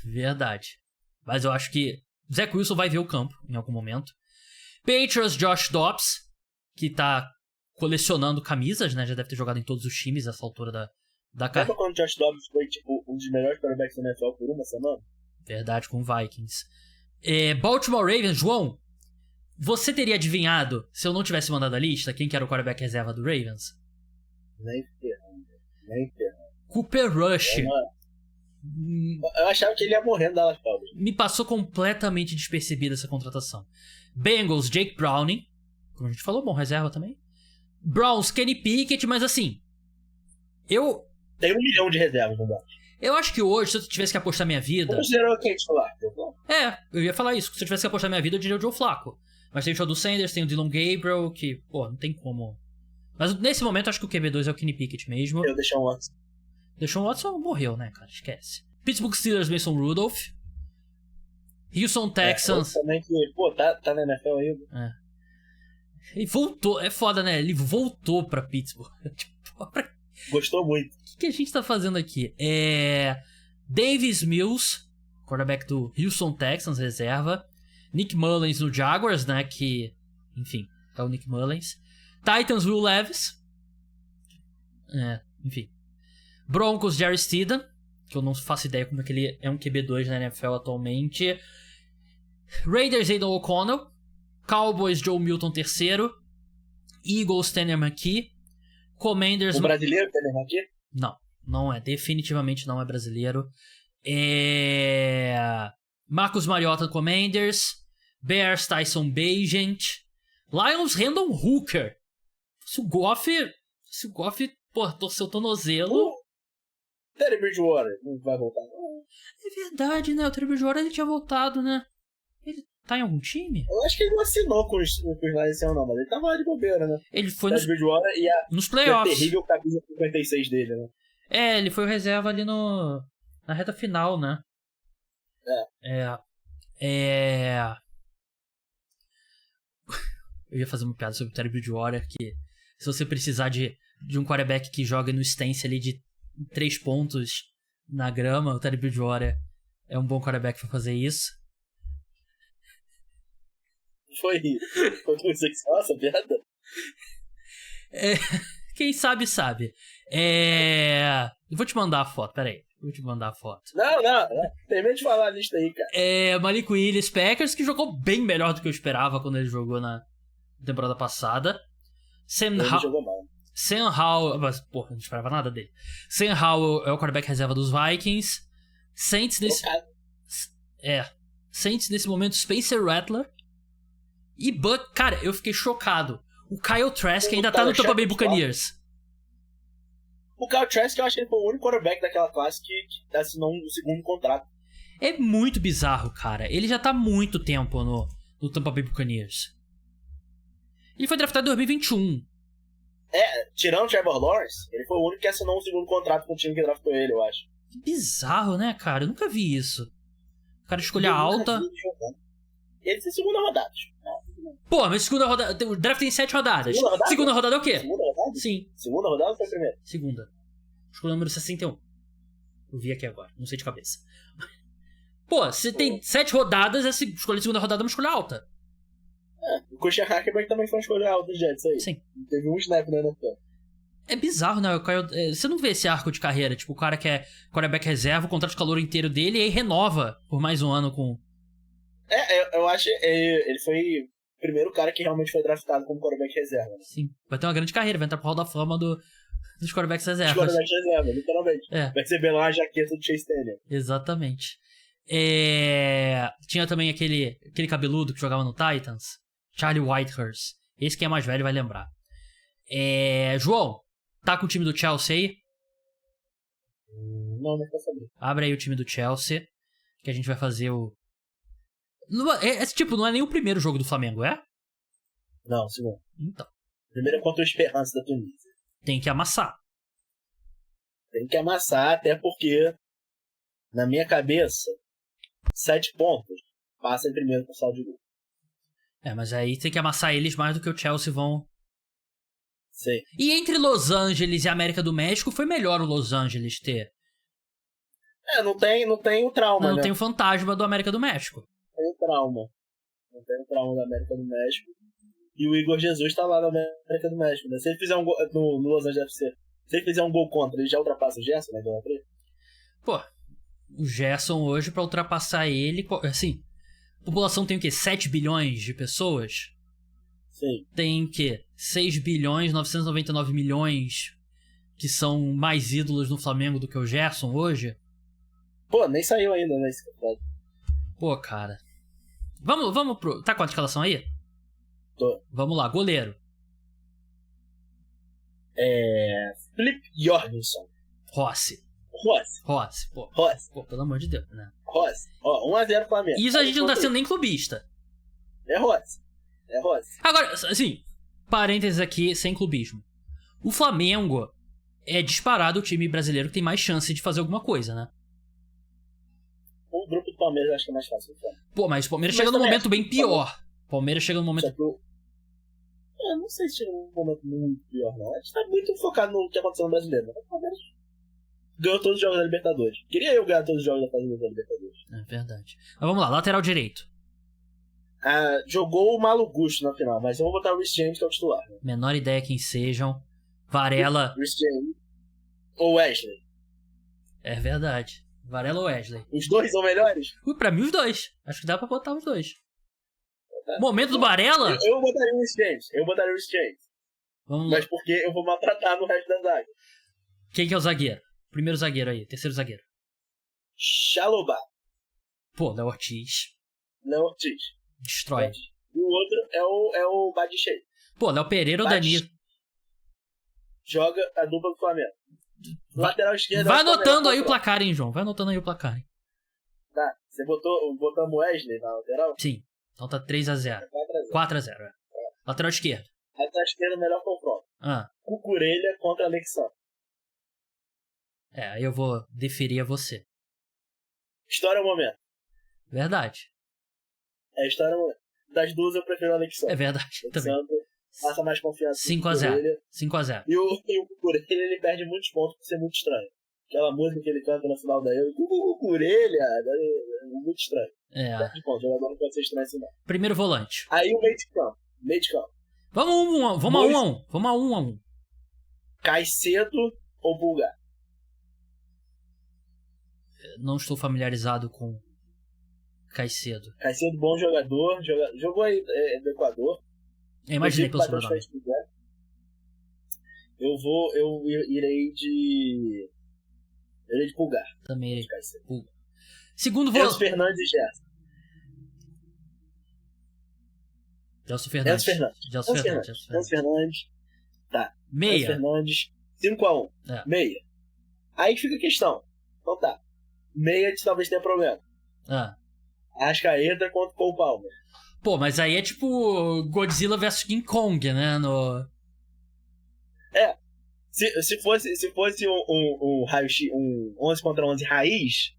Verdade. Mas eu acho que Zach Wilson vai ver o campo em algum momento. Patriots, Josh Dobbs, que tá colecionando camisas, né? Já deve ter jogado em todos os times nessa altura da carreira. Lembra quando o Josh Dobbs foi tipo um dos melhores quarterbacks da NFL por uma semana? Verdade, com o Vikings. Baltimore Ravens, João, você teria adivinhado, se eu não tivesse mandado a lista, quem que era o quarterback reserva do Ravens? Nem ferrando. Cooper Rush. Eu achava que ele ia morrer no Dallas Cowboys. Me passou completamente despercebida essa contratação. Bengals, Jake Browning. Como a gente falou, bom, reserva também. Browns, Kenny Pickett, mas assim... Tem 1 milhão de reservas no Dallas. Eu acho que hoje, se eu tivesse que apostar minha vida... Considerou quem titular? Eu ia falar isso. Se eu tivesse que apostar minha vida, eu diria o Joe Flacco. Mas tem o Sheldon Sanders, tem o Dylan Gabriel, que, não tem como... Mas nesse momento, acho que o QB2 é o Kenny Pickett mesmo. Eu deixei um Watson. Deshaun Watson morreu, né, cara? Esquece. Pittsburgh Steelers, Mason Rudolph. Houston Texans... também que, tá na NFL ainda. Ele voltou. É foda, né? Ele voltou pra Pittsburgh. Gostou muito. O que a gente tá fazendo aqui? Davis Mills, quarterback do Houston Texans, reserva. Nick Mullins no Jaguars, né? Que, enfim, é o Nick Mullins. Titans, Will Levis. Enfim. Broncos, Jerry Steeden, que eu não faço ideia como é que ele é um QB2 na NFL atualmente. Raiders, Aidan O'Connell. Cowboys, Joe Milton III. Eagles, Tanner McKee. Commanders... O brasileiro, Tanner McKee? Não é. Definitivamente não é brasileiro. Marcus Mariota, Commanders. Bears, Tyson Bagent. Lions, Randall Hooker. Se o Goff, torceu o tornozelo... Teddy Bridgewater não vai voltar. É verdade, né? O Teddy Bridgewater, ele tinha voltado, né? Ele tá em algum time? Eu acho que ele não assinou com os Lions esse ano, não, mas ele tava lá de bobeira, né? Ele foi Teddy Bridgewater nos playoffs. E a terrível camisa 56 dele, né? Ele foi o reserva ali na reta final, né? Eu ia fazer uma piada sobre o Teddy Bridgewater, que se você precisar de um quarterback que joga no stance ali de 3 pontos na grama, o Teddy Bridgewater é um bom quarterback pra fazer isso. Foi homossexual essa piada? Quem sabe. Eu vou te mandar a foto, peraí. Não. Termina de falar a lista aí, cara. Malik Willis, Packers, que jogou bem melhor do que eu esperava quando ele jogou na temporada passada. Ele jogou mal. Sam Howell... Mas, não esperava nada dele. Sam Howell é o quarterback reserva dos Vikings. Saints nesse momento, Spencer Rattler. E Buck... Cara, eu fiquei chocado. O Kyle Trask ainda tá no Tampa Bay Buccaneers. O Kyle Trask, eu acho que ele foi o único quarterback daquela classe que assinou um segundo contrato. É muito bizarro, cara. Ele já tá há muito tempo no Tampa Bay Buccaneers. Ele foi draftado em 2021. Tirando o Trevor Lawrence, ele foi o único que assinou um segundo contrato com o time que draftou ele, eu acho. Que bizarro, né, cara? Eu nunca vi isso. O cara escolha alta. Ele tem segunda rodada. Mas segunda rodada... O draft tem 7 rodadas. Segunda rodada é o quê? Segunda rodada? Sim. Segunda rodada ou foi a primeira? Segunda. Escolha o número 61. Eu vi aqui agora, não sei de cabeça. Se tem 7 rodadas, essa escolha de segunda rodada é uma escolha alta. O Christian Hackenberg também foi uma escolha alta do Jets aí. Sim. Teve um snap na NFL. É bizarro, né? Você não vê esse arco de carreira. Tipo, o cara que é quarterback reserva, o contrato de calor inteiro dele, e aí renova por mais um ano com... Eu acho que ele foi o primeiro cara que realmente foi draftado como quarterback reserva. Né? Sim. Vai ter uma grande carreira, vai entrar pro Hall da Fama dos quarterbacks reservas. Dos quarterbacks reserva, literalmente. Vai receber lá a jaqueta do Chase Daniel. Exatamente. Tinha também aquele cabeludo que jogava no Titans, Charlie Whitehurst. Esse que é mais velho vai lembrar. João, tá com o time do Chelsea aí? Não quer saber. Abre aí o time do Chelsea, que a gente vai fazer o... Tipo, não é nem o primeiro jogo do Flamengo, é? Não, segundo. Então. Primeiro é contra o Esperança da Tunísia. Tem que amassar. Tem que amassar, até porque, na minha cabeça, 7 pontos passa em primeiro com saldo de gol. Mas aí tem que amassar eles mais do que o Chelsea vão... Sim. E entre Los Angeles e América do México, foi melhor o Los Angeles ter. Não tem o trauma, Não né? tem o fantasma do América do México. Não tem o trauma. Não tem o trauma da América do México. E o Igor Jesus tá lá na América do México, né? Se ele fizer um gol no Los Angeles FC, se ele fizer um gol contra, ele já ultrapassa o Gerson, né? Pô, o Gerson hoje, pra ultrapassar ele... Assim, a população tem o quê? 7 bilhões de pessoas? Sim. Tem o quê? 6 bilhões, 999 milhões que são mais ídolos no Flamengo do que o Gerson hoje? Pô, nem saiu ainda, né? Esse campeonato. Pô, cara. Vamos pro... Tá com a escalação aí? Tô. Vamos lá, goleiro. Felipe Jorgensen. Rossi, pô. Rossi. Pô, pelo amor de Deus, né? Rossi. Ó, 1x0 Flamengo. Isso a gente não tá sendo nem clubista. É Rossi. Agora, assim, parênteses aqui, sem clubismo. O Flamengo é disparado o time brasileiro que tem mais chance de fazer alguma coisa, né? O grupo do Palmeiras eu acho que é mais fácil. Pô, mas o Palmeiras chega num momento bem pior. Palmeiras chega num momento... Só que eu não sei se chega num momento muito pior, não. A gente tá muito focado no que aconteceu no brasileiro. Né? O Palmeiras ganhou todos os jogos da Libertadores. Queria eu ganhar todos os jogos da Libertadores. É verdade. Mas vamos lá, lateral direito. Jogou o Malo Gusto na final, mas eu vou botar o Reece James que é o titular. Né? Menor ideia quem sejam. Varela. Reece James ou Wesley. É verdade. Varela ou Wesley. Os dois são melhores? Pra mim, os dois. Acho que dá pra botar os dois. Momento do Varela? Eu botaria o Reece James. Vamos lá. Mas porque eu vou maltratar no resto da zaga. Quem que é o zagueiro? Primeiro zagueiro aí, terceiro zagueiro. Chalobah. Pô, Léo Ortiz. Léo Ortiz. Destrói. E o outro é o Badichei. Pô, Léo Pereira ou Danilo. Joga a dupla do Flamengo. Lateral esquerdo. Vai anotando aí o placar, hein, João? Vai anotando aí o placar, hein? Tá. Você botamos o Wesley na lateral? Sim. Então tá 3x0. 4x0, é. Lateral esquerdo. Lateral esquerdo, melhor confronto. Cucurella contra Alexandre. Aí eu vou deferir a você. História ou momento? Verdade. História ou momento. Das duas eu prefiro o Alexandre. É verdade. Alexandre passa mais confiança. 5x0. E o Cucurella, ele perde muitos pontos por ser muito estranho. Aquela música que ele canta no final da Euro, Cucurella, é muito estranho. Perde pontos, o jogador não pode ser estranho assim não. Primeiro volante. Aí o meio de campo. Vamos a 1x1. Caicedo ou Pulgar? Não estou familiarizado com Caicedo. Caicedo, bom jogador. Jogou aí do Equador. Eu imaginei pelo sobrenome. Eu irei de Pulgar. Também irei de Pulgar. Segundo volante. Gelson Fernandes e Gerson. Gelson Fernandes. Tá. Meia. Gelson Fernandes. 5x1. Meia. Aí fica a questão. Então tá. Meia talvez tenha problema. Arrascaeta contra o Cole Palmer. Pô, mas aí é tipo Godzilla vs King Kong, né? Se fosse um raio-x, um 11 contra 11 raiz,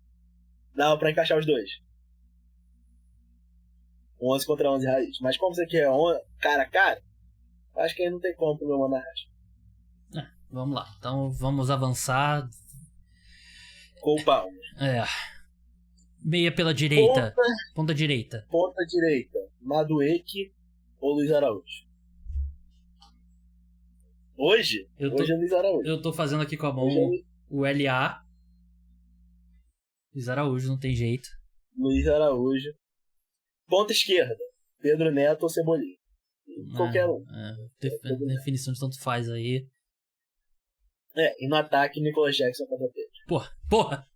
dava pra encaixar os dois. Um 11 contra 11 raiz. Mas como você quer cara a cara, acho que aí não tem como pro meu mano arrasca. Vamos lá. Então vamos avançar. Cole Palmer. Meia pela direita. Ponta direita. Madueke ou Luiz Araújo? Hoje é Luiz Araújo. Eu tô fazendo aqui com a mão o LA. Luiz Araújo, não tem jeito. Luiz Araújo. Ponta esquerda. Pedro Neto ou Cebolinha? Qualquer um. Definição de tanto faz aí. E no ataque, Nicolas Jackson contra Pedro. Porra.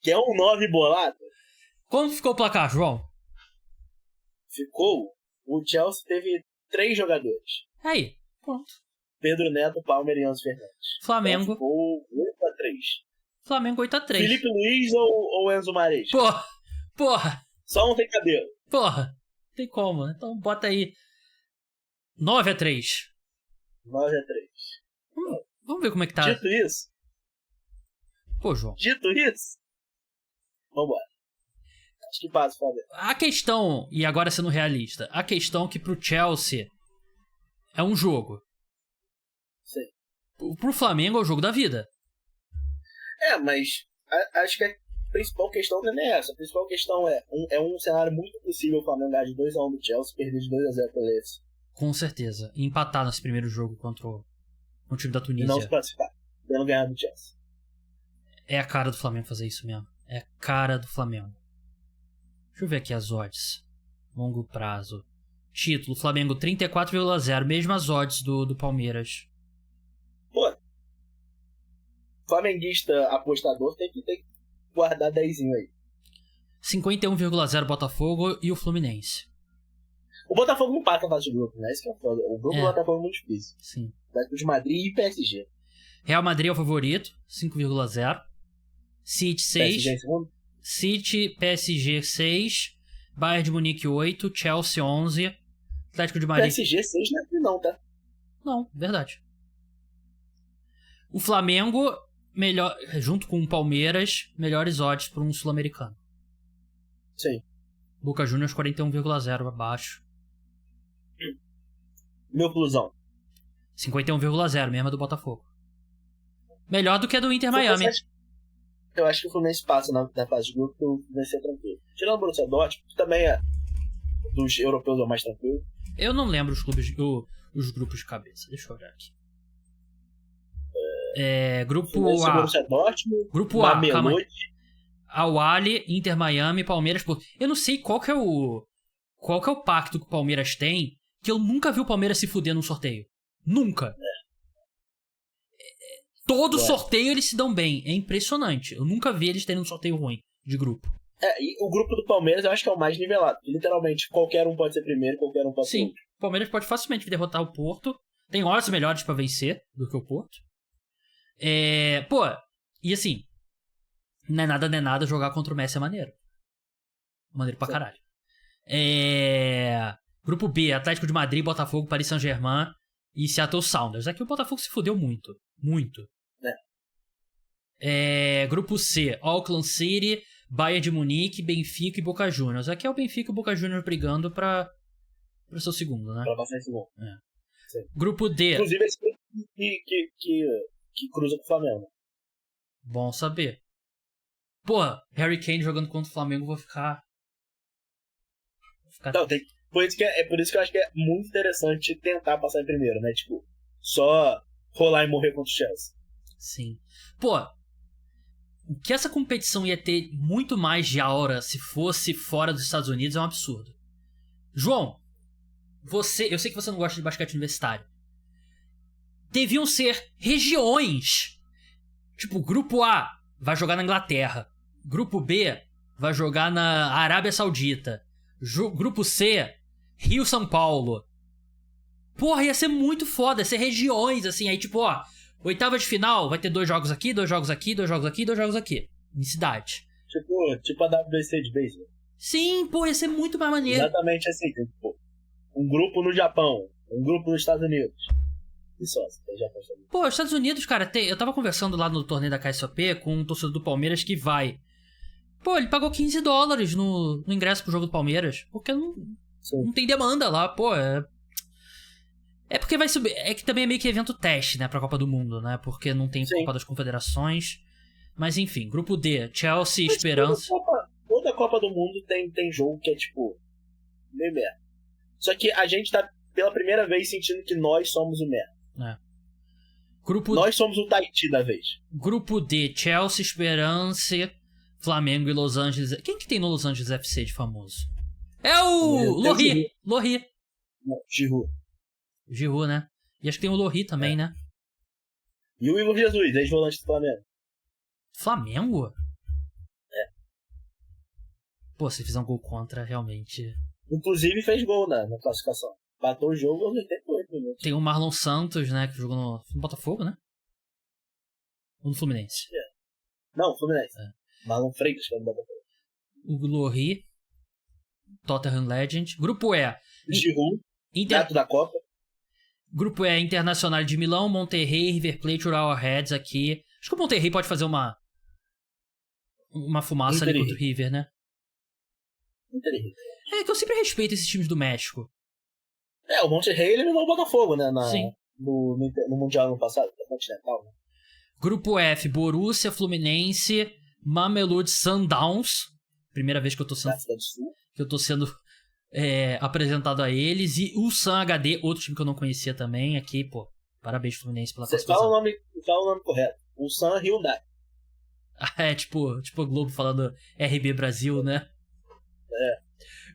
Que é um 9 bolado. Como ficou o placar, João? O Chelsea teve 3 jogadores. Aí, pronto. Pedro Neto, Palmer e Enzo Fernandes. Flamengo. Então ficou 8-3. Flamengo 8-3. Felipe Luiz ou Enzo Maresca? Porra. Só um tem cabelo. Porra. Não tem como. Então bota aí 9-3. 9-3. Vamos ver como é que tá. Dito isso. Pô, João. Dito isso. Vambora. Acho que passa, Flamengo. A questão, e agora sendo realista, a questão que pro Chelsea é um jogo. Sim. Pro Flamengo é o jogo da vida. Mas acho que a principal questão não é essa. A principal questão é um cenário muito possível o Flamengo ganhar de 2-1 do Chelsea e perder de 2-0 pelo Leeds. Com certeza. E empatar nesse primeiro jogo contra o time da E Tunísia. não se classificar. Tendo ganhar do Chelsea. É a cara do Flamengo fazer isso mesmo. É a cara do Flamengo. Deixa eu ver aqui as odds. Longo prazo. Título, Flamengo 34,0. Mesmas odds do Palmeiras. Pô. Flamenguista apostador tem que guardar 10zinho aí. 51,0 Botafogo e o Fluminense. O Botafogo não passa a fase de grupo, né? Isso que é foda. O grupo do Botafogo é muito difícil. Sim. Atlético de Madrid e PSG. Real Madrid é o favorito, 5,0. City 6. PSG em segundo? City, PSG 6. Bayern de Munique 8. Chelsea 11. Atlético de Madrid. PSG 6 não é assim não, tá? Não, verdade. O Flamengo, melhor, junto com o Palmeiras, melhores odds para um sul-americano. Sim. Boca Juniors 41,0 abaixo. Meu Flusão. 51,0, mesma do Botafogo. Melhor do que a do Inter Miami. Eu acho que o Fluminense passa na fase de grupo, que vai ser tranquilo. Tirando o Borussia Dortmund, que também é dos europeus é o mais tranquilo. Eu não lembro os grupos de cabeça. Deixa eu olhar aqui. Grupo A. Borussia Dortmund, Grupo A, calma aí. Mamelodi. Al-Ahly, Inter Miami, Palmeiras. Eu não sei qual que é o pacto que o Palmeiras tem, que eu nunca vi o Palmeiras se fuder num sorteio. Nunca. Todo sorteio eles se dão bem. É impressionante. Eu nunca vi eles terem um sorteio ruim de grupo. E o grupo do Palmeiras eu acho que é o mais nivelado. Literalmente, qualquer um pode ser primeiro, qualquer um pode ser último. O Palmeiras pode facilmente derrotar o Porto. Tem odds melhores pra vencer do que o Porto. E assim, não é nada jogar contra o Messi é maneiro. Maneiro pra caralho. Grupo B, Atlético de Madrid, Botafogo, Paris Saint-Germain e Seattle Sounders. Aqui o Botafogo se fudeu muito. Muito. Grupo C, Auckland City, Bayern de Munique, Benfica e Boca Juniors. Aqui é o Benfica e o Boca Juniors brigando pra ser o segundo, né? Pra passar em segundo. Grupo D. Inclusive esse que cruza com o Flamengo. Bom saber. Harry Kane jogando contra o Flamengo, vou ficar... Não, por isso que eu acho que é muito interessante tentar passar em primeiro, né? Tipo, só rolar e morrer contra o Chelsea. Sim. O que essa competição ia ter muito mais de aura se fosse fora dos Estados Unidos é um absurdo. João, eu sei que você não gosta de basquete universitário. Deviam ser regiões. Tipo, Grupo A vai jogar na Inglaterra. Grupo B vai jogar na Arábia Saudita. Grupo C, Rio, São Paulo. Ia ser muito foda. Ia ser regiões, assim. Aí, tipo, oitava de final, vai ter 2 jogos aqui, 2 jogos aqui, 2 jogos aqui, 2 jogos aqui. Em cidade. Tipo a WBC de beisebol. Sim, ia ser muito mais maneiro. Exatamente assim. Tipo, um grupo no Japão, um grupo nos Estados Unidos. E só, já os Estados Unidos, cara, eu tava conversando lá no torneio da KSOP com um torcedor do Palmeiras que vai. Ele pagou $15 no ingresso pro jogo do Palmeiras. Porque não tem demanda lá, É porque vai subir. É que também é meio que evento teste, né, pra Copa do Mundo, né? Porque não tem Copa das Confederações. Mas enfim, Grupo D, Chelsea, Esperança. Toda Copa do Mundo tem jogo que é tipo. Meio merda. Só que a gente tá pela primeira vez sentindo que nós somos o merda. Nós somos o Tahiti da vez. Grupo D, Chelsea, Esperança, Flamengo e Los Angeles. Quem que tem no Los Angeles FC de famoso? É o Lohri. Não, Giroud, né? E acho que tem o Lohri também, né? E o Igor Jesus, ex-volante do Flamengo. Flamengo? Se fizer um gol contra, realmente... Inclusive fez gol na classificação. Bateu o jogo aos 88. minutos. Tem o Marlon Santos, né, que jogou no Botafogo, né? Ou no Fluminense? Não, Fluminense. Marlon Freitas, que é no Botafogo. O Glory, Tottenham Legend. Grupo E. Giroud, gato da Copa. Grupo E, Internacional de Milão, Monterrey, River Plate, Urawa Reds aqui. Acho que o Monterrey pode fazer uma fumaça ali contra o River, né? É que eu sempre respeito esses times do México. O Monterrey eliminou o Botafogo, né? Sim. No Mundial no passado, da Continental, né? Grupo F, Borussia, Fluminense, Mamelodi Sundowns. Primeira vez que eu tô sendo apresentado a eles. E o Ulsan HD, outro time que eu não conhecia também. Aqui, pô, parabéns, Fluminense, pela participação. Fala o nome correto. Ulsan Hyundai. Tipo a Globo falando RB Brasil, né?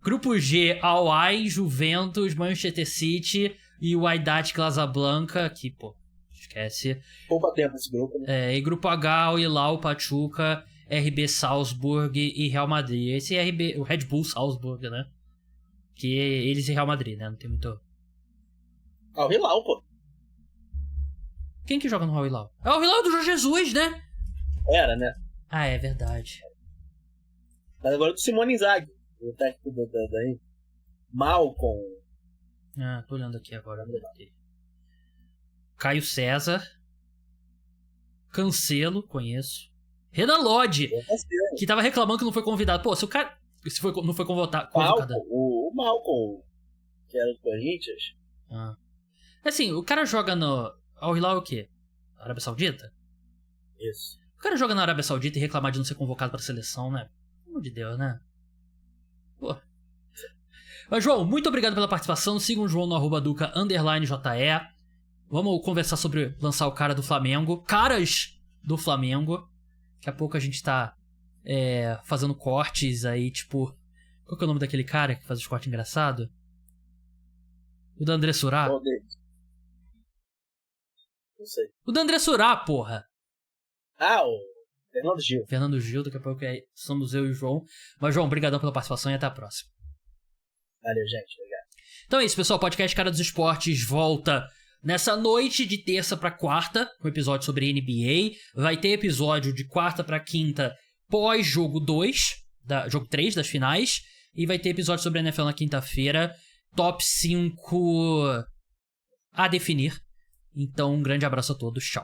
Grupo G, Al-Ahly, Juventus, Manchester City e o Wydad Casablanca. Aqui, pô, esquece. Poupa tempo esse grupo, né? E Grupo H, o Hilal, Pachuca, RB Salzburg e Real Madrid. Esse é o Red Bull Salzburg, né? Que eles e Real Madrid, né? Não tem muito... O Hilal, pô. Quem que joga no Hilal? É o Hilal do Jorge Jesus, né? Era, né? Ah, é verdade. Mas agora é do Simone Inzaghi, o técnico daí. Malcom. Tô olhando aqui agora. Caio César. Cancelo, conheço. Renan Lodge, que tava reclamando que não foi convidado. Pô, se o cara não foi convocado... O Malcom, que era do Corinthians. Assim, o cara joga no... Al Hilal é o quê? Arábia Saudita? Isso. O cara joga na Arábia Saudita e reclamar de não ser convocado pra seleção, né? Pelo amor de Deus, né? Pô. Mas, João, muito obrigado pela participação. Sigam o João no @duca_JE. Vamos conversar sobre lançar o cara do Flamengo. Caras do Flamengo. Daqui a pouco a gente tá fazendo cortes aí, tipo... Qual que é o nome daquele cara que faz os cortes engraçados? O da André Surá? Não sei. O da André Surá, porra! O Fernando Gil. Fernando Gil, daqui a pouco somos eu e o João. Mas, João, obrigadão pela participação e até a próxima. Valeu, gente. Obrigado. Então é isso, pessoal. O podcast Cara dos Esportes volta nessa noite de terça pra quarta, com episódio sobre NBA. Vai ter episódio de quarta pra quinta pós-jogo 2, jogo 3 das finais. E vai ter episódio sobre a NFL na quinta-feira. Top 5 a definir. Então, um grande abraço a todos. Tchau.